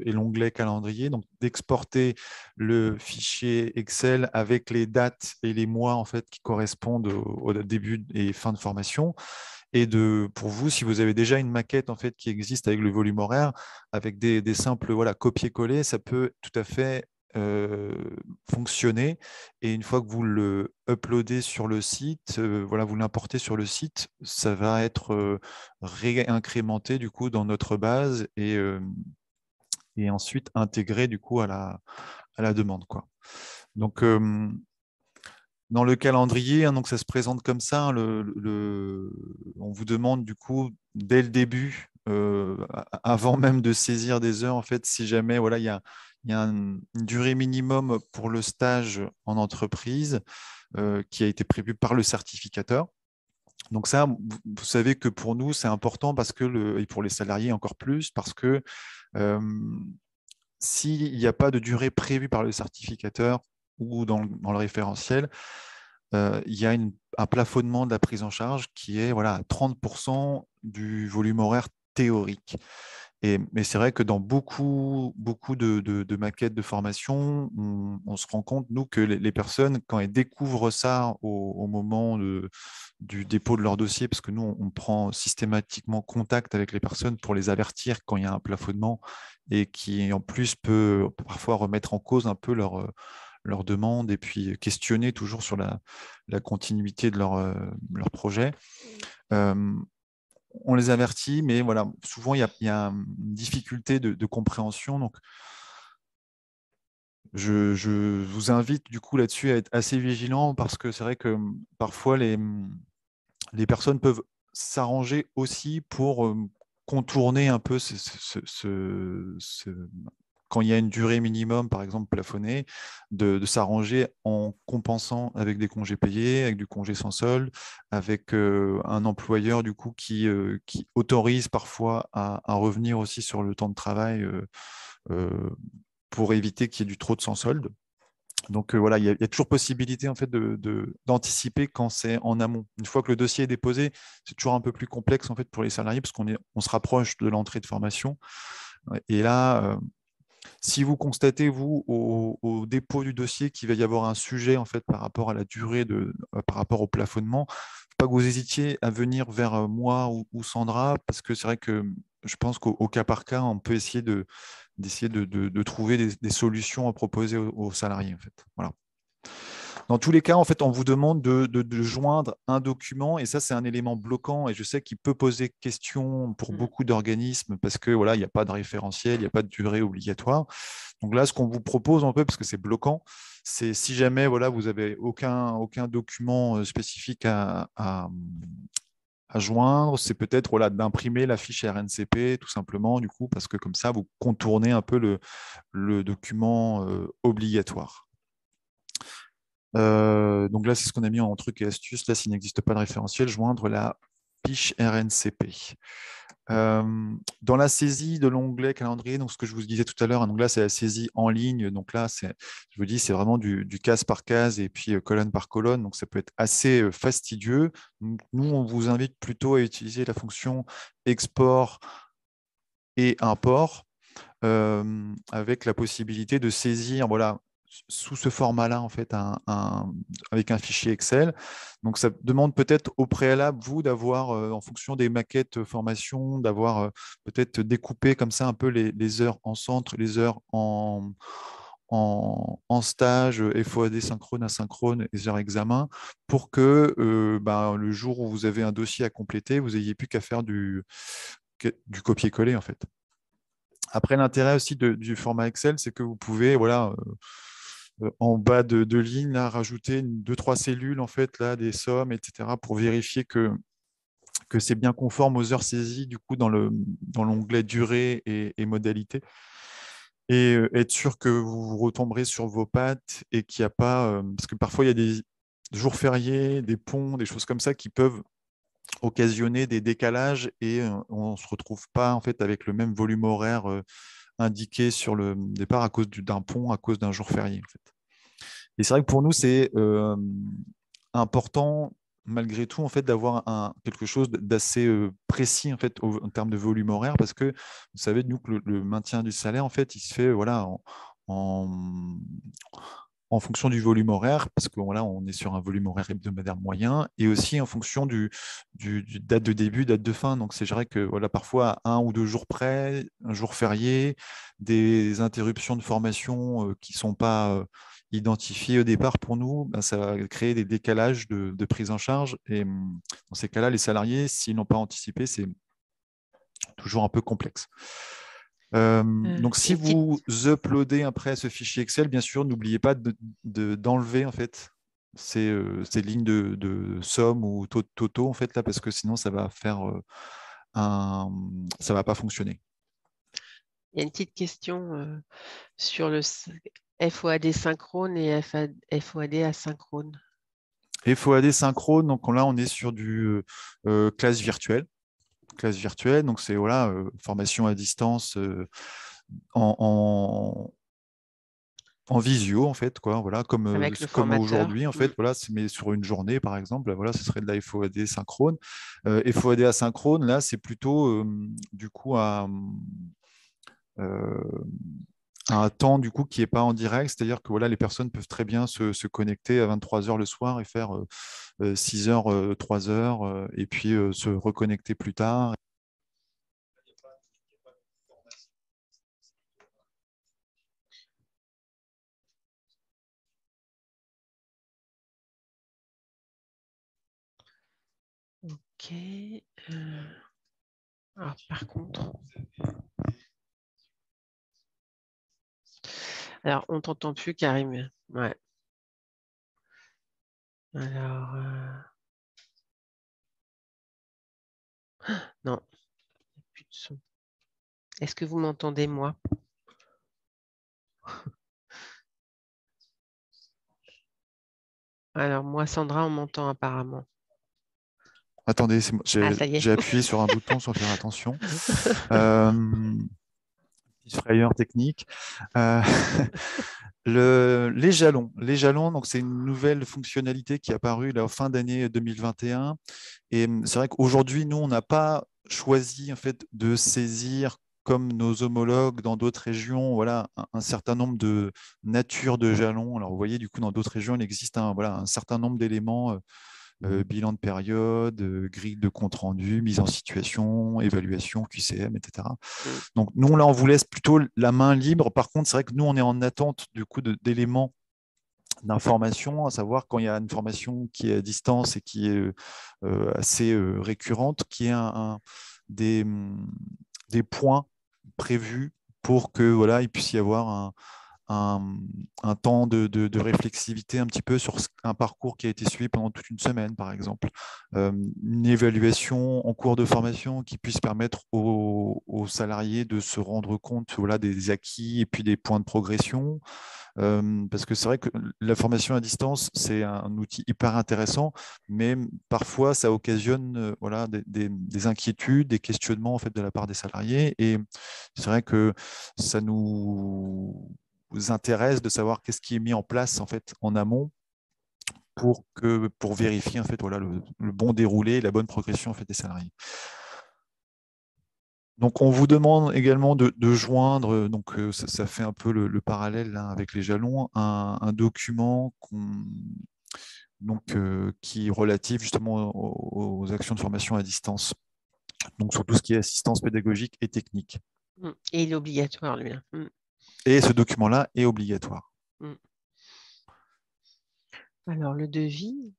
et l'onglet calendrier, donc d'exporter le fichier Excel avec les dates et les mois en fait, qui correspondent au début et fin de formation. Et pour vous, si vous avez déjà une maquette en fait, qui existe avec le volume horaire, avec des simples voilà, copier-coller, ça peut tout à fait fonctionner. Et une fois que vous le uploadez sur le site, voilà, vous l'importez sur le site, ça va être réincrémenté du coup dans notre base et ensuite intégré du coup à la demande, quoi. Donc dans le calendrier, hein, donc ça se présente comme ça. Hein, on vous demande du coup dès le début, avant même de saisir des heures, en fait, si jamais voilà, il y a une durée minimum pour le stage en entreprise qui a été prévue par le certificateur. Donc ça, vous savez que pour nous, c'est important parce que et pour les salariés encore plus, parce que euh, s'il n'y a pas de durée prévue par le certificateur ou dans le référentiel, il y a un plafonnement de la prise en charge qui est voilà, à 30% du volume horaire théorique. Mais c'est vrai que dans beaucoup de maquettes de formation, on se rend compte, nous, que les personnes, quand elles découvrent ça au moment du dépôt de leur dossier, parce que nous, on prend systématiquement contact avec les personnes pour les avertir quand il y a un plafonnement et qui, en plus, peut parfois remettre en cause un peu leur demande et puis questionner toujours sur la continuité de leur projet. Euh, on les avertit, mais voilà, souvent il y a une difficulté de compréhension. Donc, je vous invite du coup là-dessus à être assez vigilant parce que c'est vrai que parfois les personnes peuvent s'arranger aussi pour contourner un peu quand il y a une durée minimum, par exemple plafonnée, de s'arranger en compensant avec des congés payés, avec du congé sans solde, avec un employeur du coup qui autorise parfois à revenir aussi sur le temps de travail euh, pour éviter qu'il y ait du trop de sans solde. Donc voilà, il y a toujours possibilité en fait d'anticiper quand c'est en amont. Une fois que le dossier est déposé, c'est toujours un peu plus complexe en fait pour les salariés parce on se rapproche de l'entrée de formation. Et là, si vous constatez, vous, au dépôt du dossier, qu'il va y avoir un sujet en fait par rapport à la durée par rapport au plafonnement, faut pas que vous hésitiez à venir vers moi ou Sandra, parce que c'est vrai que je pense qu'au cas par cas, on peut d'essayer de trouver des solutions à proposer aux salariés, en fait. Voilà. Dans tous les cas, en fait, on vous demande de joindre un document et ça, c'est un élément bloquant et je sais qu'il peut poser question pour beaucoup d'organismes parce que voilà, il n'y a pas de référentiel, il n'y a pas de durée obligatoire. Donc là, ce qu'on vous propose un peu, parce que c'est bloquant, c'est si jamais voilà, vous n'avez aucun document spécifique à joindre, c'est peut-être voilà, d'imprimer la fiche RNCP tout simplement, du coup, parce que comme ça, vous contournez un peu le document obligatoire. Donc là, c'est ce qu'on a mis en truc et astuce. Là, s'il n'existe pas de référentiel, joindre la fiche RNCP. Dans la saisie de l'onglet calendrier, donc ce que je vous disais tout à l'heure, donc là, c'est la saisie en ligne. Donc là, je vous dis, c'est vraiment du case par case et puis colonne par colonne. Donc ça peut être assez fastidieux. Donc, nous, on vous invite plutôt à utiliser la fonction export et import avec la possibilité de saisir, voilà, sous ce format-là, en fait, avec un fichier Excel. Donc, ça demande peut-être au préalable, vous, d'avoir, en fonction des maquettes formation, d'avoir peut-être découpé comme ça un peu les heures en centre, les heures en stage, FOAD synchrone, asynchrone, les heures examen, pour que le jour où vous avez un dossier à compléter, vous n'ayez plus qu'à faire du copier-coller, en fait. Après, l'intérêt aussi du format Excel, c'est que vous pouvez, voilà, en bas de ligne, là, rajouter deux, trois cellules, en fait, là, des sommes, etc., pour vérifier que c'est bien conforme aux heures saisies, du coup, dans l'onglet durée et modalité. Et être sûr que vous retomberez sur vos pattes et qu'il n'y a pas. Parce que parfois, il y a des jours fériés, des ponts, des choses comme ça qui peuvent occasionner des décalages et on ne se retrouve pas en fait avec le même volume horaire indiqué sur le départ à cause d'un pont, à cause d'un jour férié. En fait. Et c'est vrai que pour nous, c'est important malgré tout en fait d'avoir quelque chose d'assez précis en fait en termes de volume horaire parce que vous savez nous que le maintien du salaire en fait il se fait voilà en, en fonction du volume horaire, parce que voilà, on est sur un volume horaire hebdomadaire moyen, et aussi en fonction du date de début, date de fin. Donc c'est vrai que voilà, parfois à un ou deux jours près, un jour férié, des interruptions de formation qui ne sont pas identifiées au départ pour nous, ben, ça va créer des décalages de prise en charge. Et dans ces cas-là, les salariés, s'ils n'ont pas anticipé, c'est toujours un peu complexe. Donc, si Une petite vous uploadez après ce fichier Excel, bien sûr, n'oubliez pas d'enlever en fait ces lignes de somme ou taux de totaux en fait là, parce que sinon ça va faire ça va pas fonctionner. Il y a une petite question sur le FOAD synchrone et FOAD asynchrone. FOAD synchrone, donc là on est sur du classe virtuelle. Classe virtuelle, donc c'est voilà, formation à distance en en visio, en fait, quoi, voilà, avec le comme formateur. aujourd'hui, en fait, voilà, mais sur une journée, par exemple, voilà, ce serait de la FOAD synchrone. FOAD asynchrone, là, c'est plutôt, du coup, euh, à un temps, du coup, qui n'est pas en direct, c'est-à-dire que voilà, les personnes peuvent très bien se connecter à 23 heures le soir et faire 6 heures, 3 heures, et puis se reconnecter plus tard. Ok. Alors, par contre, alors on t'entend plus, Karim. Ouais. Alors, non, plus de son. Est-ce que vous m'entendez, moi? Alors, moi, Sandra, on m'entend apparemment. Attendez, Ah, ça y est. j'ai appuyé sur un bouton sans faire attention. Euh, Petite frayeur technique. Euh, les jalons. Les jalons, donc c'est une nouvelle fonctionnalité qui est apparue là, en fin d'année 2021. Et c'est vrai qu'aujourd'hui, nous, on n'a pas choisi en fait, de saisir comme nos homologues dans d'autres régions, voilà, un certain nombre de natures de jalons. Alors, vous voyez, du coup, dans d'autres régions, il existe voilà, un certain nombre d'éléments bilan de période, grille de compte rendu, mise en situation, évaluation, QCM, etc. Mm. Donc nous, là, on vous laisse plutôt la main libre. Par contre, c'est vrai que nous, on est en attente du coup d'éléments d'information, à savoir quand il y a une formation qui est à distance et qui est assez récurrente, qui est des points prévus pour que voilà, il puisse y avoir un, un temps de réflexivité un petit peu sur un parcours qui a été suivi pendant toute une semaine, par exemple. Une évaluation en cours de formation qui puisse permettre aux salariés de se rendre compte voilà, des acquis et puis des points de progression. Parce que c'est vrai que la formation à distance, c'est un outil hyper intéressant, mais parfois ça occasionne voilà, des inquiétudes, des questionnements en fait, de la part des salariés. Et c'est vrai que ça nous intéresse de savoir qu'est-ce qui est mis en place en fait en amont pour vérifier en fait voilà le bon déroulé, la bonne progression en fait des salariés. Donc on vous demande également de joindre, donc ça fait un peu le parallèle là, avec les jalons, un document qui est relatif justement aux actions de formation à distance, donc sur tout ce qui est assistance pédagogique et technique. Mm. Et il est obligatoire, lui, hein. Mm. Et ce document-là est obligatoire. Mm. Alors, le devis.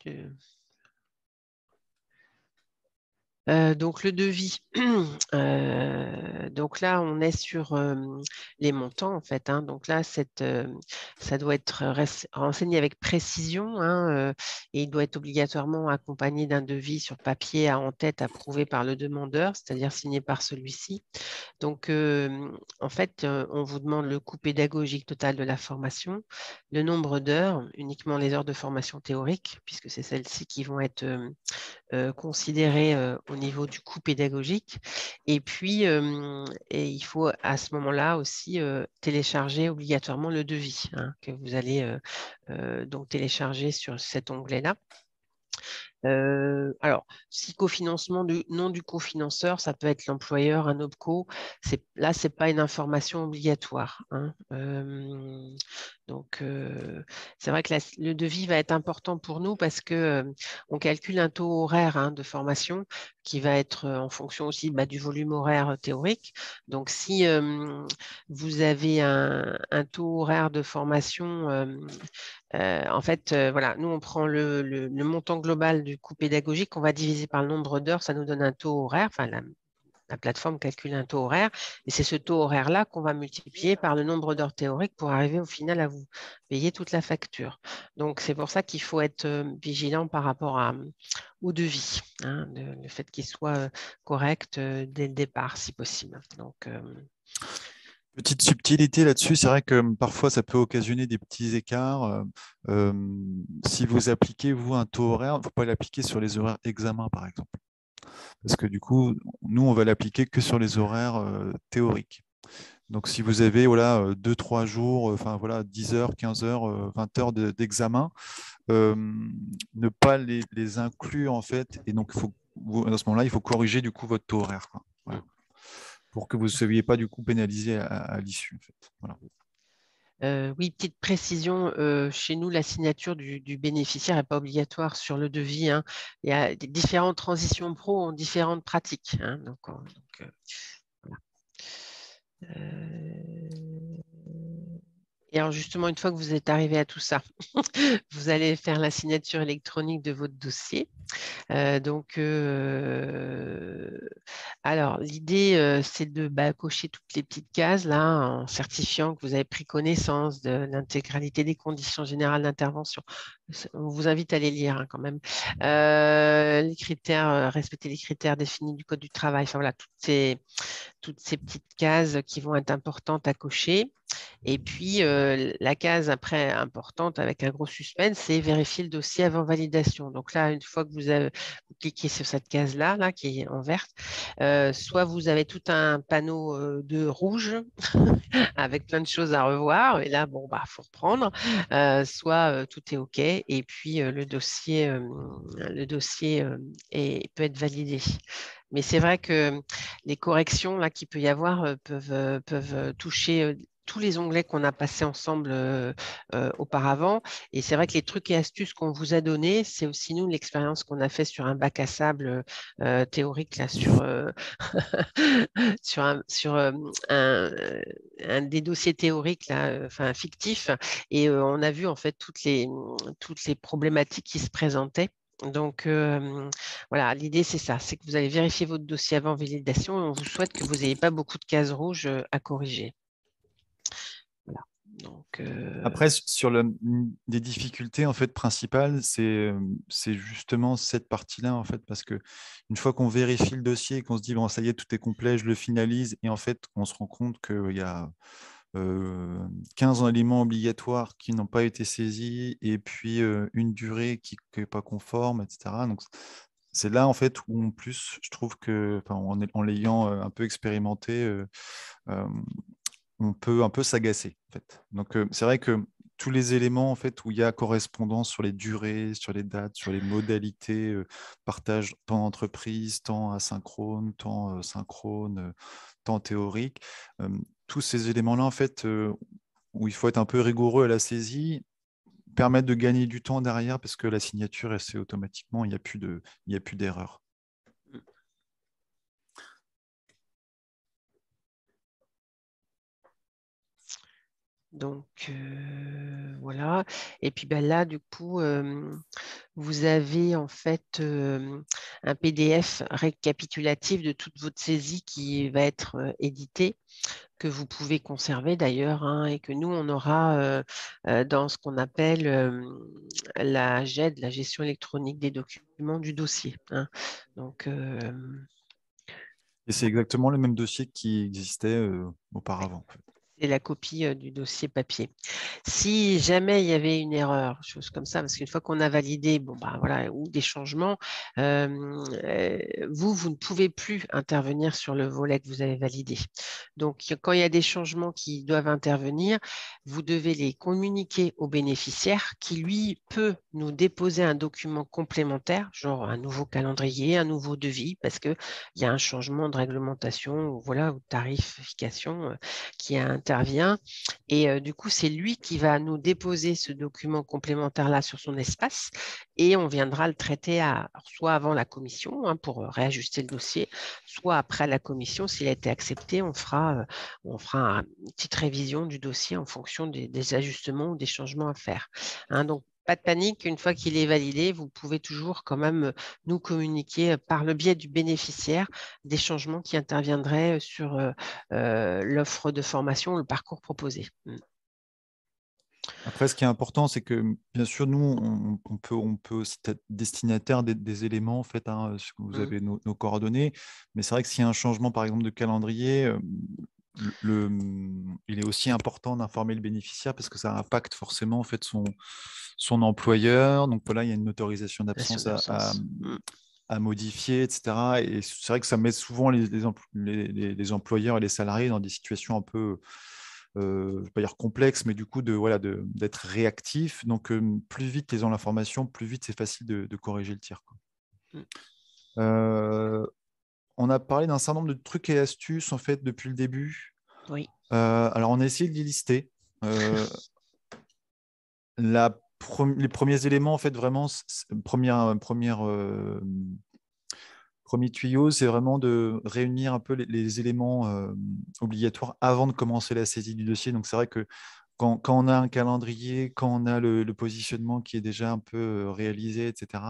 Donc le devis, donc là on est sur les montants en fait, hein. Donc là ça doit être renseigné avec précision, hein, et il doit être obligatoirement accompagné d'un devis sur papier en tête approuvé par le demandeur, c'est-à-dire signé par celui-ci. Donc en fait on vous demande le coût pédagogique total de la formation, le nombre d'heures, uniquement les heures de formation théorique, puisque c'est celles-ci qui vont être considéré au niveau du coût pédagogique. Et puis, et il faut à ce moment-là aussi télécharger obligatoirement le devis, hein, que vous allez donc télécharger sur cet onglet-là. Alors, si cofinancement nom du cofinanceur, ça peut être l'employeur, un OPCO. Là, ce n'est pas une information obligatoire, hein. Donc, c'est vrai que le devis va être important pour nous parce que on calcule un taux horaire, hein, de formation qui va être en fonction aussi, bah, du volume horaire théorique. Donc, si vous avez un taux horaire de formation, en fait, voilà, nous, on prend le montant global du coût pédagogique, on va diviser par le nombre d'heures, ça nous donne un taux horaire, enfin, la plateforme calcule un taux horaire, et c'est ce taux horaire-là qu'on va multiplier par le nombre d'heures théoriques pour arriver au final à vous payer toute la facture. Donc, c'est pour ça qu'il faut être vigilant par rapport au devis, hein, le fait qu'il soit correct dès le départ, si possible. Donc, Petite subtilité là-dessus, c'est vrai que parfois ça peut occasionner des petits écarts. Euh, Si vous appliquez, vous, un taux horaire, il ne faut pas l'appliquer sur les horaires examen, par exemple. Parce que du coup, nous, on va l'appliquer que sur les horaires théoriques. Donc, si vous avez voilà, 2-3 jours, enfin voilà, 10 heures, 15 heures, 20 heures d'examen, ne pas les inclure en fait. Et donc, à ce moment-là, il faut corriger du coup votre taux horaire, quoi. Voilà. Pour que vous ne soyez pas du coup pénalisé à l'issue. En fait. Voilà. Oui, petite précision, chez nous, la signature du bénéficiaire n'est pas obligatoire sur le devis, hein. Il y a des différentes transitions pro ont différentes pratiques, hein. Voilà. Et alors justement, une fois que vous êtes arrivé à tout ça, vous allez faire la signature électronique de votre dossier. Alors, l'idée, c'est de cocher toutes les petites cases là, en certifiant que vous avez pris connaissance de l'intégralité des conditions générales d'intervention. On vous invite à les lire, hein, quand même. Les critères, respecter les critères définis du Code du travail. Enfin voilà, toutes ces petites cases qui vont être importantes à cocher. Et puis, la case après importante avec un gros suspense, c'est vérifier le dossier avant validation. Donc là, une fois que vous cliquez sur cette case-là, là, qui est en verte, soit vous avez tout un panneau de rouge avec plein de choses à revoir, et là, bon, faut reprendre, soit tout est OK, et puis peut être validé. Mais c'est vrai que les corrections là qu'il peut y avoir peuvent toucher tous les onglets qu'on a passés ensemble auparavant. Et c'est vrai que les trucs et astuces qu'on vous a donnés, c'est aussi nous l'expérience qu'on a fait sur un bac à sable théorique là, sur un des dossiers théoriques là, enfin fictifs. Et on a vu en fait toutes les problématiques qui se présentaient. Donc voilà, l'idée c'est ça, c'est que vous allez vérifier votre dossier avant validation et on vous souhaite que vous n'ayez pas beaucoup de cases rouges à corriger. Voilà. Donc, Après, sur des difficultés en fait principales, c'est justement cette partie-là en fait, parce que une fois qu'on vérifie le dossier, qu'on se dit bon ça y est tout est complet, je le finalise, et en fait on se rend compte qu'il y a 15 éléments obligatoires qui n'ont pas été saisis, et puis une durée qui n'est pas conforme, etc. Donc c'est là en fait où en plus je trouve que, enfin, en l'ayant un peu expérimenté, euh, on peut un peu s'agacer. En fait. Donc, c'est vrai que tous les éléments en fait, où il y a correspondance sur les durées, sur les dates, sur les modalités, partage temps d'entreprise, temps asynchrone, temps synchrone, temps théorique, euh, tous ces éléments-là, en fait, où il faut être un peu rigoureux à la saisie, permettent de gagner du temps derrière parce que la signature, elle se fait automatiquement, il y a plus d'erreur. Donc voilà. Et puis là, du coup, vous avez en fait un PDF récapitulatif de toute votre saisie qui va être édité, que vous pouvez conserver d'ailleurs, hein, et que nous, on aura dans ce qu'on appelle la GED, la gestion électronique des documents du dossier, hein. Donc, Et c'est exactement le même dossier qui existait auparavant. En fait. c'est la copie du dossier papier. Si jamais il y avait une erreur, chose comme ça, parce qu'une fois qu'on a validé, bon voilà, ou des changements, vous ne pouvez plus intervenir sur le volet que vous avez validé. Donc, quand il y a des changements qui doivent intervenir, vous devez les communiquer au bénéficiaire qui, lui, peut nous déposer un document complémentaire, genre un nouveau calendrier, un nouveau devis, parce qu'il y a un changement de réglementation ou, voilà, ou de tarification qui intervient. Et du coup, c'est lui qui va nous déposer ce document complémentaire-là sur son espace et on viendra le traiter soit avant la commission, hein, pour réajuster le dossier, soit après la commission. S'il a été accepté, on fera une petite révision du dossier en fonction des ajustements ou des changements à faire, hein. Donc, pas de panique, une fois qu'il est validé, vous pouvez toujours quand même nous communiquer par le biais du bénéficiaire des changements qui interviendraient sur l'offre de formation, le parcours proposé. Après, ce qui est important, c'est que bien sûr, nous, on peut aussi être destinataire des éléments, en fait, hein, vous avez nos coordonnées, mais c'est vrai que s'il y a un changement, par exemple, de calendrier, il est aussi important d'informer le bénéficiaire parce que ça impacte forcément en fait, son employeur. Donc voilà, il y a une autorisation Nation d'absence d'absence. à modifier, etc. Et c'est vrai que ça met souvent les employeurs et les salariés dans des situations un peu, je ne vais pas dire complexes, mais du coup, voilà, d'être réactifs. Donc, plus vite ils ont l'information, plus vite c'est facile de corriger le tir, quoi. Mm. On a parlé d'un certain nombre de trucs et astuces, en fait, depuis le début. Oui, Alors, on a essayé de les lister. Euh, les premiers éléments, en fait, vraiment, premier tuyau, c'est vraiment de réunir un peu les éléments obligatoires avant de commencer la saisie du dossier. Donc, c'est vrai que quand on a un calendrier, quand on a le positionnement qui est déjà un peu réalisé, etc.,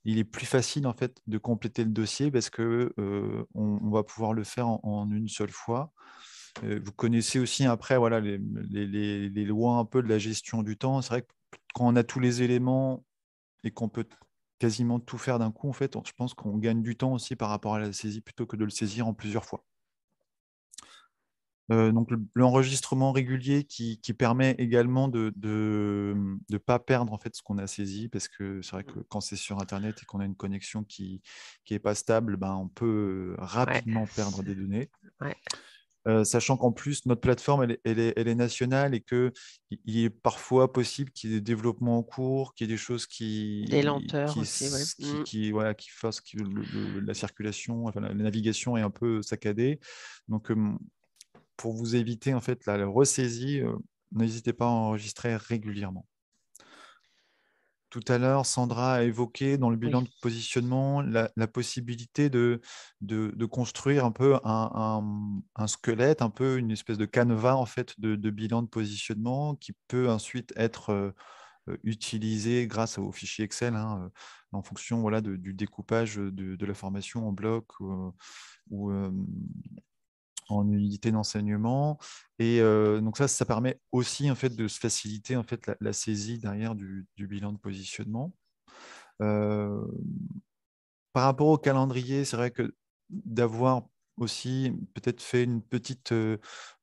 il est plus facile, en fait, de compléter le dossier parce que on va pouvoir le faire en une seule fois. Vous connaissez aussi après voilà, les lois un peu de la gestion du temps. C'est vrai que quand on a tous les éléments et qu'on peut quasiment tout faire d'un coup, en fait, je pense qu'on gagne du temps aussi par rapport à la saisie plutôt que de le saisir en plusieurs fois. Donc l'enregistrement régulier qui permet également de ne pas perdre en fait ce qu'on a saisi, parce que c'est vrai que quand c'est sur Internet et qu'on a une connexion qui n'est pas stable, ben, on peut ouais, rapidement perdre des données. ouais. Sachant qu'en plus, notre plateforme, elle est nationale et qu'il est parfois possible qu'il y ait des développements en cours, qu'il y ait des choses Des lenteurs aussi, ouais. voilà, qui fassent que la circulation, enfin, la navigation est un peu saccadée. Donc, pour vous éviter en fait la ressaisie, n'hésitez pas à enregistrer régulièrement. Tout à l'heure, Sandra a évoqué dans le bilan Oui, de positionnement la possibilité de construire un peu un squelette, un peu une espèce de canevas en fait, de bilan de positionnement qui peut ensuite être utilisé grâce au fichier Excel, hein, en fonction voilà, du découpage de la formation en bloc ou en unité d'enseignement. Et donc ça permet aussi en fait, de se faciliter en fait, la saisie derrière du bilan de positionnement. Euh, Par rapport au calendrier, c'est vrai que d'avoir aussi peut-être fait une petite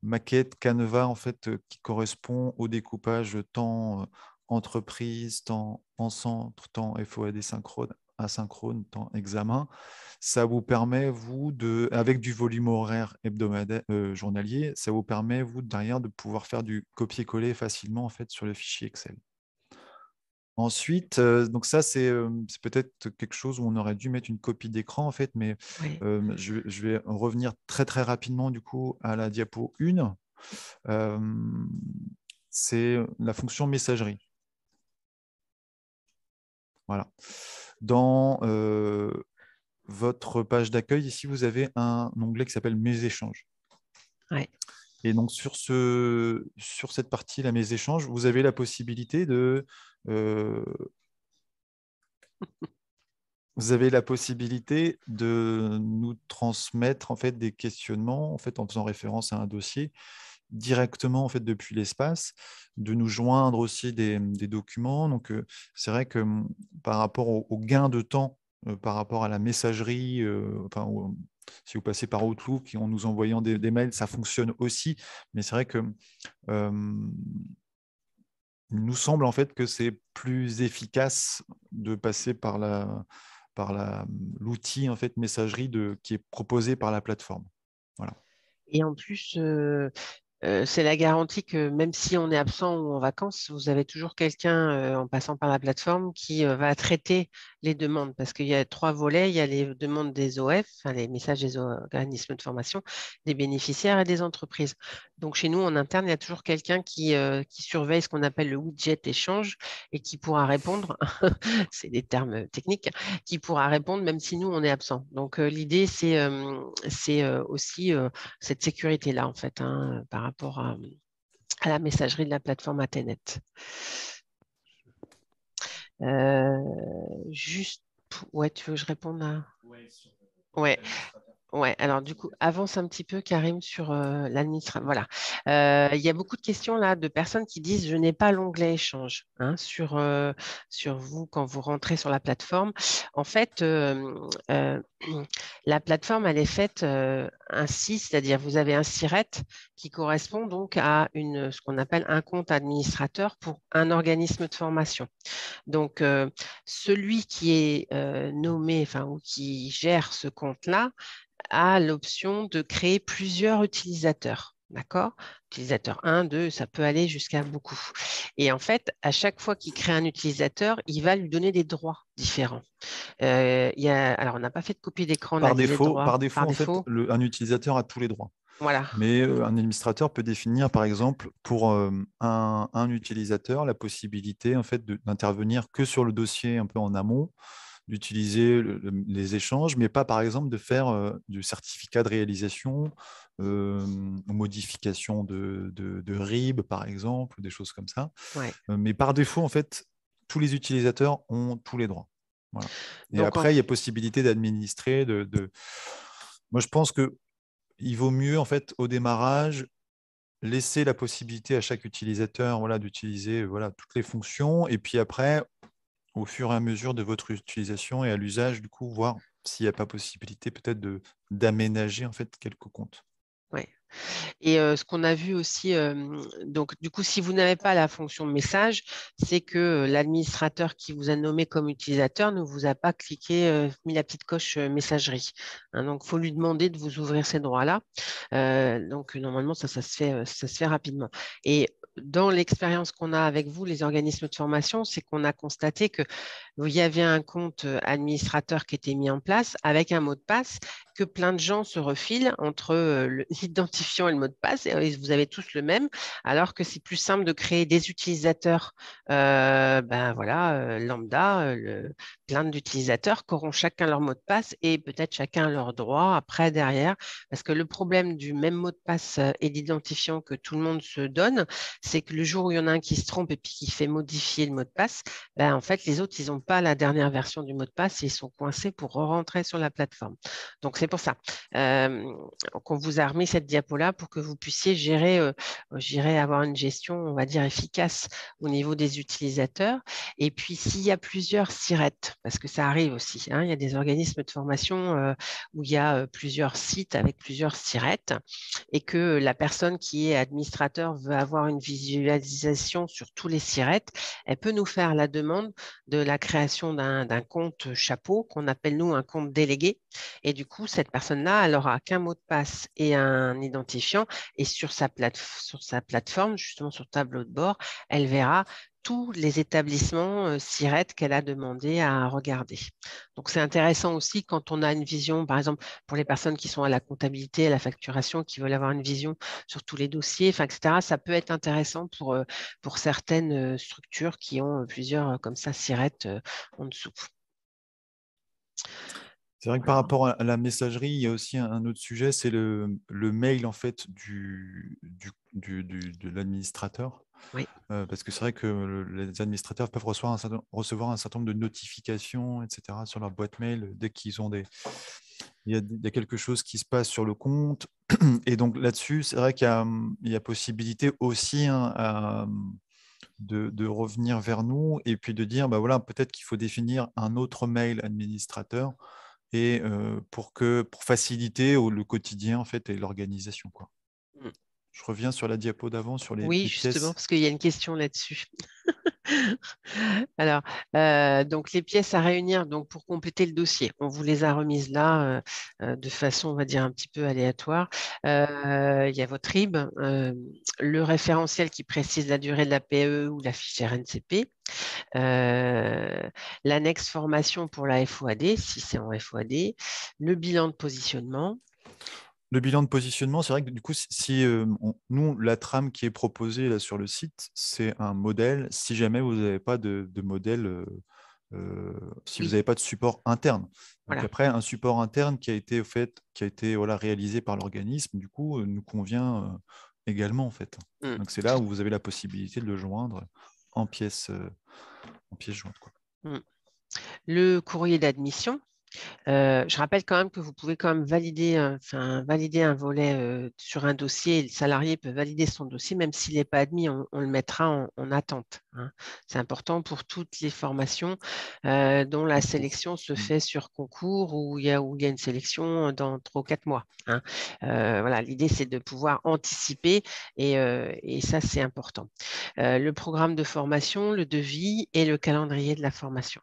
maquette Canva en fait, qui correspond au découpage temps entreprise, temps en centre, temps FOAD synchrone, asynchrone, temps examen, ça vous permet, vous, avec du volume horaire hebdomadaire, journalier, ça vous permet, vous, derrière, de pouvoir faire du copier-coller facilement en fait, sur le fichier Excel. Ensuite, donc ça, c'est peut-être quelque chose où on aurait dû mettre une copie d'écran, en fait, mais oui. je vais revenir très, très rapidement, du coup, à la diapo 1. Euh, c'est la fonction messagerie. Voilà. Dans votre page d'accueil, ici, vous avez un onglet qui s'appelle Mes échanges. Ouais. Et donc, sur cette partie, là, Mes échanges, vous avez la possibilité vous avez la possibilité de nous transmettre en fait des questionnements en fait en faisant référence à un dossier directement en fait depuis l'espace, de nous joindre aussi des documents. Donc c'est vrai que par rapport au gain de temps, par rapport à la messagerie, enfin, si vous passez par Outlook et en nous envoyant des mails, ça fonctionne aussi. Mais c'est vrai que euh, il nous semble en fait que c'est plus efficace de passer l'outil en fait messagerie qui est proposé par la plateforme. Voilà. Et en plus, c'est la garantie que même si on est absent ou en vacances, vous avez toujours quelqu'un en passant par la plateforme qui va traiter les demandes parce qu'il y a trois volets. Il y a les demandes des OF, enfin, les messages des organismes de formation, des bénéficiaires et des entreprises. Donc chez nous, en interne, il y a toujours quelqu'un qui surveille ce qu'on appelle le widget échange et qui pourra répondre, c'est des termes techniques, qui pourra répondre même si nous, on est absent. Donc l'idée, c'est aussi cette sécurité-là, en fait, hein, par rapport à la messagerie de la plateforme Athénet. Euh, juste, ouais, tu veux que je réponde à... Ouais, Ouais, alors du coup, avance un petit peu, Karim, sur l'administration. Voilà. Il y a beaucoup de questions là de personnes qui disent je n'ai pas l'onglet échange hein, sur vous quand vous rentrez sur la plateforme. En fait, la plateforme, elle est faite ainsi, c'est-à-dire vous avez un SIRET qui correspond donc à ce qu'on appelle un compte administrateur pour un organisme de formation. Donc, celui qui est nommé, enfin, ou qui gère ce compte-là, a l'option de créer plusieurs utilisateurs. D'accord? Utilisateur 1, 2, ça peut aller jusqu'à beaucoup. Et en fait, à chaque fois qu'il crée un utilisateur, il va lui donner des droits différents. Alors, on n'a pas fait de copie d'écran de la liste des droits Par défaut, par en fait, défaut. un utilisateur a tous les droits. Voilà. Mais un administrateur peut définir, par exemple, pour un utilisateur, la possibilité en fait, d'intervenir que sur le dossier un peu en amont, d'utiliser les échanges, mais pas, par exemple, de faire du certificat de réalisation, modification de RIB, par exemple, des choses comme ça. Ouais. Mais par défaut, en fait, tous les utilisateurs ont tous les droits. Voilà. Et Donc, après, il y a possibilité d'administrer. Moi, je pense que il vaut mieux, en fait, au démarrage, laisser la possibilité à chaque utilisateur voilà, d'utiliser voilà, toutes les fonctions. Et puis après, au fur et à mesure de votre utilisation et à l'usage, du coup, voir s'il n'y a pas possibilité peut-être d'aménager en fait, quelques comptes. ouais. Et ce qu'on a vu aussi, donc du coup, si vous n'avez pas la fonction message, c'est que l'administrateur qui vous a nommé comme utilisateur ne vous a pas mis la petite coche messagerie. Hein, donc, il faut lui demander de vous ouvrir ces droits-là. Donc, normalement, ça se fait rapidement. Et dans l'expérience qu'on a avec vous, les organismes de formation, c'est qu'on a constaté que il y avait un compte administrateur qui était mis en place avec un mot de passe que plein de gens se refilent entre l'identifiant et le mot de passe. Et vous avez tous le même, alors que c'est plus simple de créer des utilisateurs ben voilà, lambda, plein d'utilisateurs qui auront chacun leur mot de passe et peut-être chacun leur droit après derrière. Parce que le problème du même mot de passe et d'identifiant que tout le monde se donne, c'est que le jour où il y en a un qui se trompe et puis qui fait modifier le mot de passe, ben, en fait, les autres, ils n'ont pas la dernière version du mot de passe et ils sont coincés pour rentrer sur la plateforme. Donc, c'est pour ça qu'on vous a remis cette diapo-là pour que vous puissiez gérer, avoir une gestion, on va dire, efficace au niveau des utilisateurs. Et puis, s'il y a plusieurs sirettes, parce que ça arrive aussi, hein, il y a des organismes de formation où il y a plusieurs sites avec plusieurs sirettes et que la personne qui est administrateur veut avoir une visualisation sur tous les sirettes, elle peut nous faire la demande de la création d'un compte chapeau qu'on appelle nous un compte délégué. Et du coup, cette personne-là, elle n'aura qu'un mot de passe et un identifiant. Et sur sa plateforme, justement sur le tableau de bord, elle verra tous les établissements SIRET qu'elle a demandé à regarder. Donc, c'est intéressant aussi quand on a une vision, par exemple, pour les personnes qui sont à la comptabilité, à la facturation, qui veulent avoir une vision sur tous les dossiers, enfin, etc. Ça peut être intéressant pour certaines structures qui ont plusieurs, comme ça, SIRET en dessous. C'est vrai que par Voilà. rapport à la messagerie, il y a aussi un autre sujet, c'est le mail en fait de l'administrateur. Oui. Parce que c'est vrai que les administrateurs peuvent recevoir un certain nombre de notifications, etc., sur leur boîte mail dès qu'ils ont il y a quelque chose qui se passe sur le compte. Et donc là-dessus, c'est vrai qu'il y a possibilité aussi hein, de revenir vers nous et puis de dire, bah voilà, peut-être qu'il faut définir un autre mail administrateur et pour faciliter le quotidien en fait et l'organisation quoi. Mm. Je reviens sur la diapo d'avant sur Oui, les justement, pièces. parce qu'il y a une question là-dessus. Alors, donc les pièces à réunir donc pour compléter le dossier, on vous les a remises là de façon, on va dire, un petit peu aléatoire. Il y a votre RIB, le référentiel qui précise la durée de la PE ou la fiche RNCP, l'annexe formation pour la FOAD, si c'est en FOAD, le bilan de positionnement. Le bilan de positionnement, c'est vrai que du coup, si nous, la trame qui est proposée là, sur le site, c'est un modèle. Si jamais vous n'avez pas de modèle, si vous Oui, n'avez pas de support interne. Donc voilà. après, un support interne qui a été, voilà, réalisé par l'organisme, du coup, nous convient également en fait. Mm. Donc c'est là où vous avez la possibilité de le joindre en pièce jointe, quoi. Mm. Le courrier d'admission. Je rappelle quand même que vous pouvez quand même valider un volet sur un dossier. Et le salarié peut valider son dossier, même s'il n'est pas admis, on le mettra en attente, hein. C'est important pour toutes les formations dont la Concours. sélection se fait sur concours où il y a une sélection dans 3 ou 4 mois, hein. Voilà, l'idée, c'est de pouvoir anticiper et ça, c'est important. Le programme de formation, le devis et le calendrier de la formation.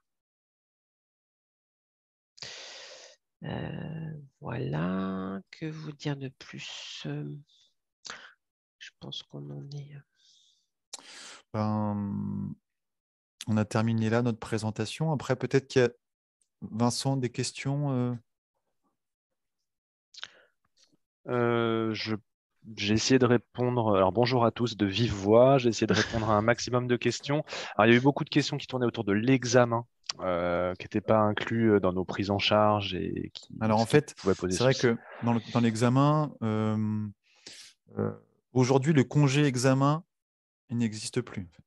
Voilà, que vous dire de plus? Je pense qu'on en est. Ben, on a terminé là notre présentation. Après, peut-être qu'il y a, Vincent, des questions. J'ai essayé de répondre. Alors, bonjour à tous de vive voix. J'ai essayé de répondre à un maximum de questions. Alors, il y a eu beaucoup de questions qui tournaient autour de l'examen, qui n'étaient pas inclus dans nos prises en charge et Alors, en ce qui fait, pouvait poser c'est vrai souci. que dans l'examen, aujourd'hui, le congé examen, il n'existe plus, en fait.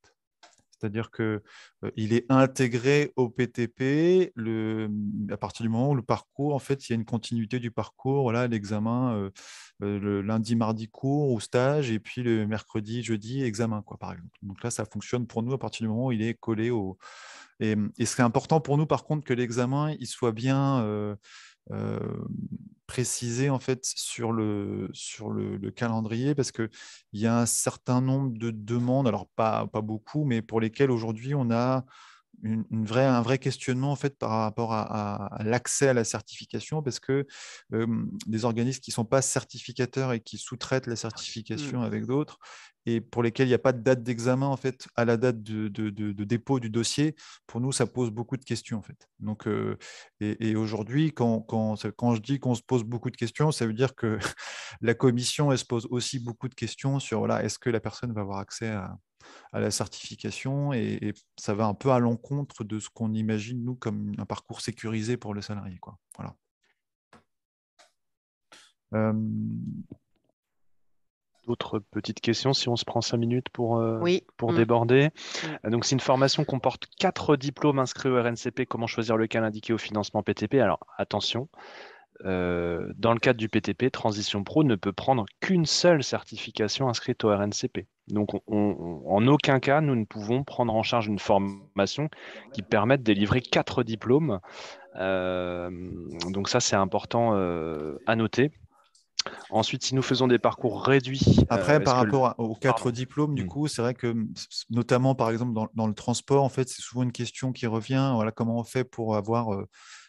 C'est-à-dire que il est intégré au PTP à partir du moment où le parcours, en fait, il y a une continuité du parcours. Voilà, l'examen, le lundi, mardi, cours ou stage, et puis le mercredi, jeudi, examen, quoi, par exemple. Donc là, ça fonctionne pour nous à partir du moment où il est collé au. Et ce qui est important pour nous, par contre, que l'examen, il soit bien euh, précisé en fait sur le calendrier, parce qu'il y a un certain nombre de demandes, alors pas beaucoup, mais pour lesquelles aujourd'hui on a un vrai questionnement en fait par rapport à l'accès à la certification, parce que des organismes qui ne sont pas certificateurs et qui sous-traitent la certification avec d'autres, et pour lesquels il n'y a pas de date d'examen en fait à la date de dépôt du dossier, pour nous ça pose beaucoup de questions en fait. Donc, et aujourd'hui, quand je dis qu'on se pose beaucoup de questions, ça veut dire que la commission elle se pose aussi beaucoup de questions sur voilà, est-ce que la personne va avoir accès à la certification, et ça va un peu à l'encontre de ce qu'on imagine, nous, comme un parcours sécurisé pour le salarié, quoi. Voilà. Euh, D'autres petites questions, si on se prend 5 minutes Oui. pour déborder. Mm. Donc, si une formation comporte 4 diplômes inscrits au RNCP, comment choisir lequel indiqué au financement PTP? Alors, attention, dans le cadre du PTP, Transition Pro ne peut prendre qu'une seule certification inscrite au RNCP. Donc, en aucun cas, nous ne pouvons prendre en charge une formation qui permette de délivrer 4 diplômes. Donc ça, c'est important à noter. Ensuite, si nous faisons des parcours réduits, Après, est-ce par que... rapport aux 4 Pardon. diplômes, du coup, c'est vrai que, notamment, par exemple, dans le transport, en fait, c'est souvent une question qui revient. Voilà, comment on fait pour avoir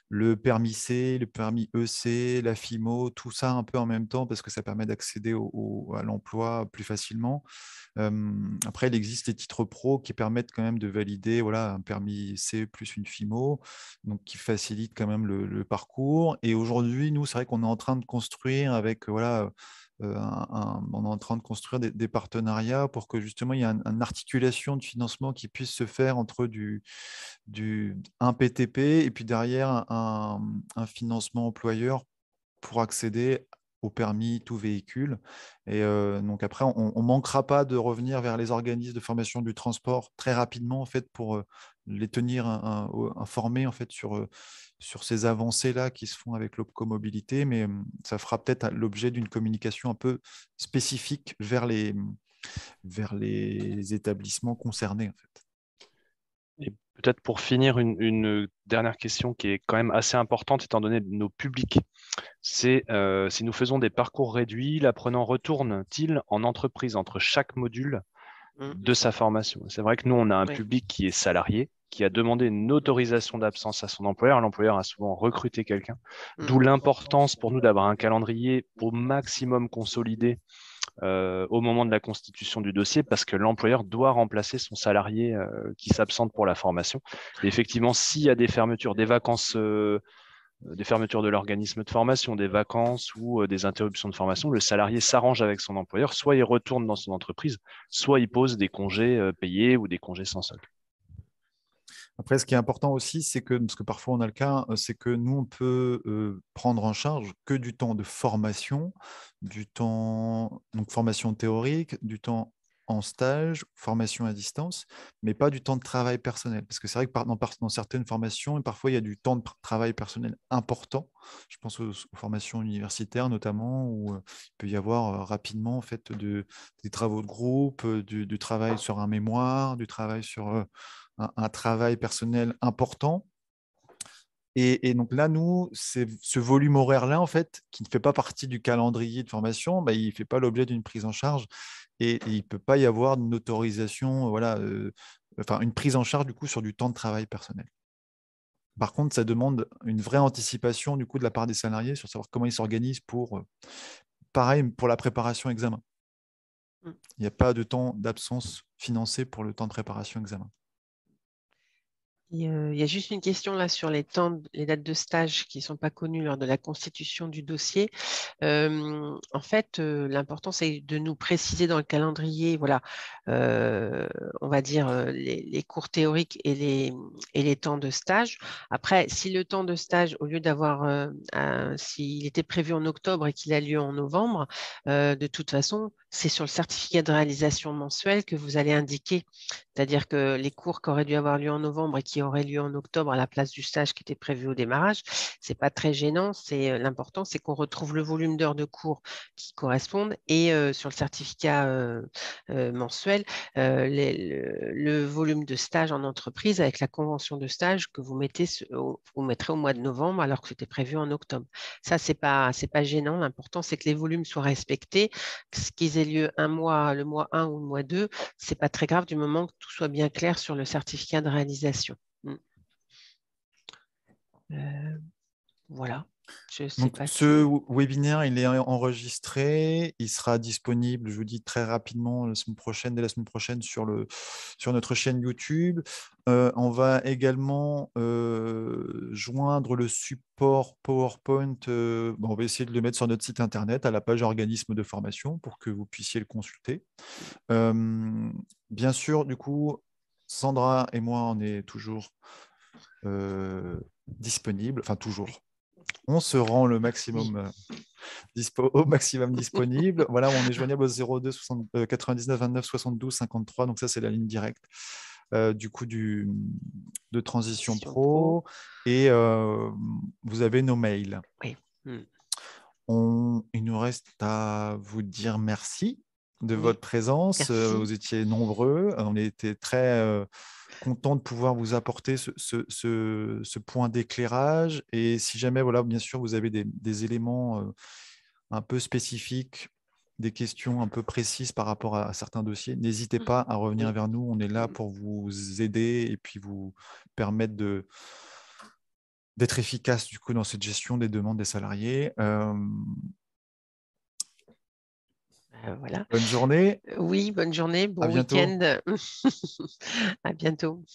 le permis C, le permis EC, la FIMO, tout ça un peu en même temps, parce que ça permet d'accéder à l'emploi plus facilement. Après, il existe les titres pro qui permettent quand même de valider, voilà, un permis C plus une FIMO, donc qui facilite quand même le parcours. Et aujourd'hui, nous, c'est vrai qu'on est en train de construire avec, voilà, on est en train de construire des partenariats pour que justement il y ait une articulation de financement qui puisse se faire entre un PTP et puis derrière un financement employeur pour accéder au permis tout véhicule. Et donc après, on ne manquera pas de revenir vers les organismes de formation du transport très rapidement en fait, pour les tenir informés en fait, sur ces avancées-là qui se font avec l'Opcomobilité, mais ça fera peut-être l'objet d'une communication un peu spécifique vers les établissements concernés. En fait. Et peut-être pour finir, une dernière question qui est quand même assez importante étant donné nos publics. C'est si nous faisons des parcours réduits, l'apprenant retourne-t-il en entreprise entre chaque module Mm. de sa formation? C'est vrai que nous, on a un Oui. public qui est salarié, qui a demandé une autorisation d'absence à son employeur. L'employeur a souvent recruté quelqu'un, Mm. d'où l'importance pour nous d'avoir un calendrier au maximum consolidé au moment de la constitution du dossier, parce que l'employeur doit remplacer son salarié qui s'absente pour la formation. Et effectivement, s'il y a des fermetures, des vacances, des fermetures de l'organisme de formation, des vacances ou des interruptions de formation, le salarié s'arrange avec son employeur, soit il retourne dans son entreprise, soit il pose des congés payés ou des congés sans solde. Après, ce qui est important aussi, c'est que, parce que parfois on a le cas, c'est que nous, on peut prendre en charge que du temps de formation, du temps, donc formation théorique, du temps en stage, formation à distance, mais pas du temps de travail personnel. Parce que c'est vrai que dans certaines formations, parfois, il y a du temps de travail personnel important. Je pense aux formations universitaires notamment, où il peut y avoir rapidement en fait, des travaux de groupe, du travail sur un mémoire, du travail sur un travail personnel important. Et donc là, nous, ce volume horaire-là, en fait, qui ne fait pas partie du calendrier de formation, bah, il ne fait pas l'objet d'une prise en charge et il ne peut pas y avoir une autorisation, voilà, enfin une prise en charge du coup sur du temps de travail personnel. Par contre, ça demande une vraie anticipation du coup de la part des salariés sur savoir comment ils s'organisent pour, pareil, pour la préparation examen. Il n'y a pas de temps d'absence financé pour le temps de préparation examen. Il y a juste une question là sur les dates de stage qui ne sont pas connues lors de la constitution du dossier. En fait, l'important, c'est de nous préciser dans le calendrier, voilà, on va dire les cours théoriques et les temps de stage. Après, si le temps de stage, au lieu d'avoir, s'il était prévu en octobre et qu'il a lieu en novembre, de toute façon, c'est sur le certificat de réalisation mensuel que vous allez indiquer. C'est-à-dire que les cours qui auraient dû avoir lieu en novembre et qui auraient lieu en octobre à la place du stage qui était prévu au démarrage, c'est pas très gênant. L'important, c'est qu'on retrouve le volume d'heures de cours qui correspondent et sur le certificat mensuel, le volume de stage en entreprise avec la convention de stage que vous mettrez au mois de novembre alors que c'était prévu en octobre. Ça, c'est pas gênant. L'important, c'est que les volumes soient respectés, qu'ils aient lieu le mois 1 ou le mois 2, c'est pas très grave du moment que tout soit bien clair sur le certificat de réalisation. Voilà. Je sais Donc, pas ce webinaire, il est enregistré. Il sera disponible, je vous dis très rapidement, dès la semaine prochaine sur notre chaîne YouTube. On va également joindre le support PowerPoint. On va essayer de le mettre sur notre site internet à la page organisme de formation pour que vous puissiez le consulter. Bien sûr, du coup, Sandra et moi, on est toujours disponibles, enfin toujours. On se rend le maximum au maximum disponible. Voilà, on est joignable au 02 99 29 72 53. Donc ça, c'est la ligne directe du coup de Transition Pro. Et vous avez nos mails. Oui. Il nous reste à vous dire merci de votre présence. Vous étiez nombreux. On était très content de pouvoir vous apporter ce point d'éclairage. Et si jamais, voilà, bien sûr, vous avez des éléments un peu spécifiques, des questions un peu précises par rapport à certains dossiers, n'hésitez pas à revenir vers nous. On est là pour vous aider et puis vous permettre d'être efficace du coup dans cette gestion des demandes des salariés. Voilà. Bonne journée. Oui, bonne journée, bon À bientôt. week-end. À bientôt.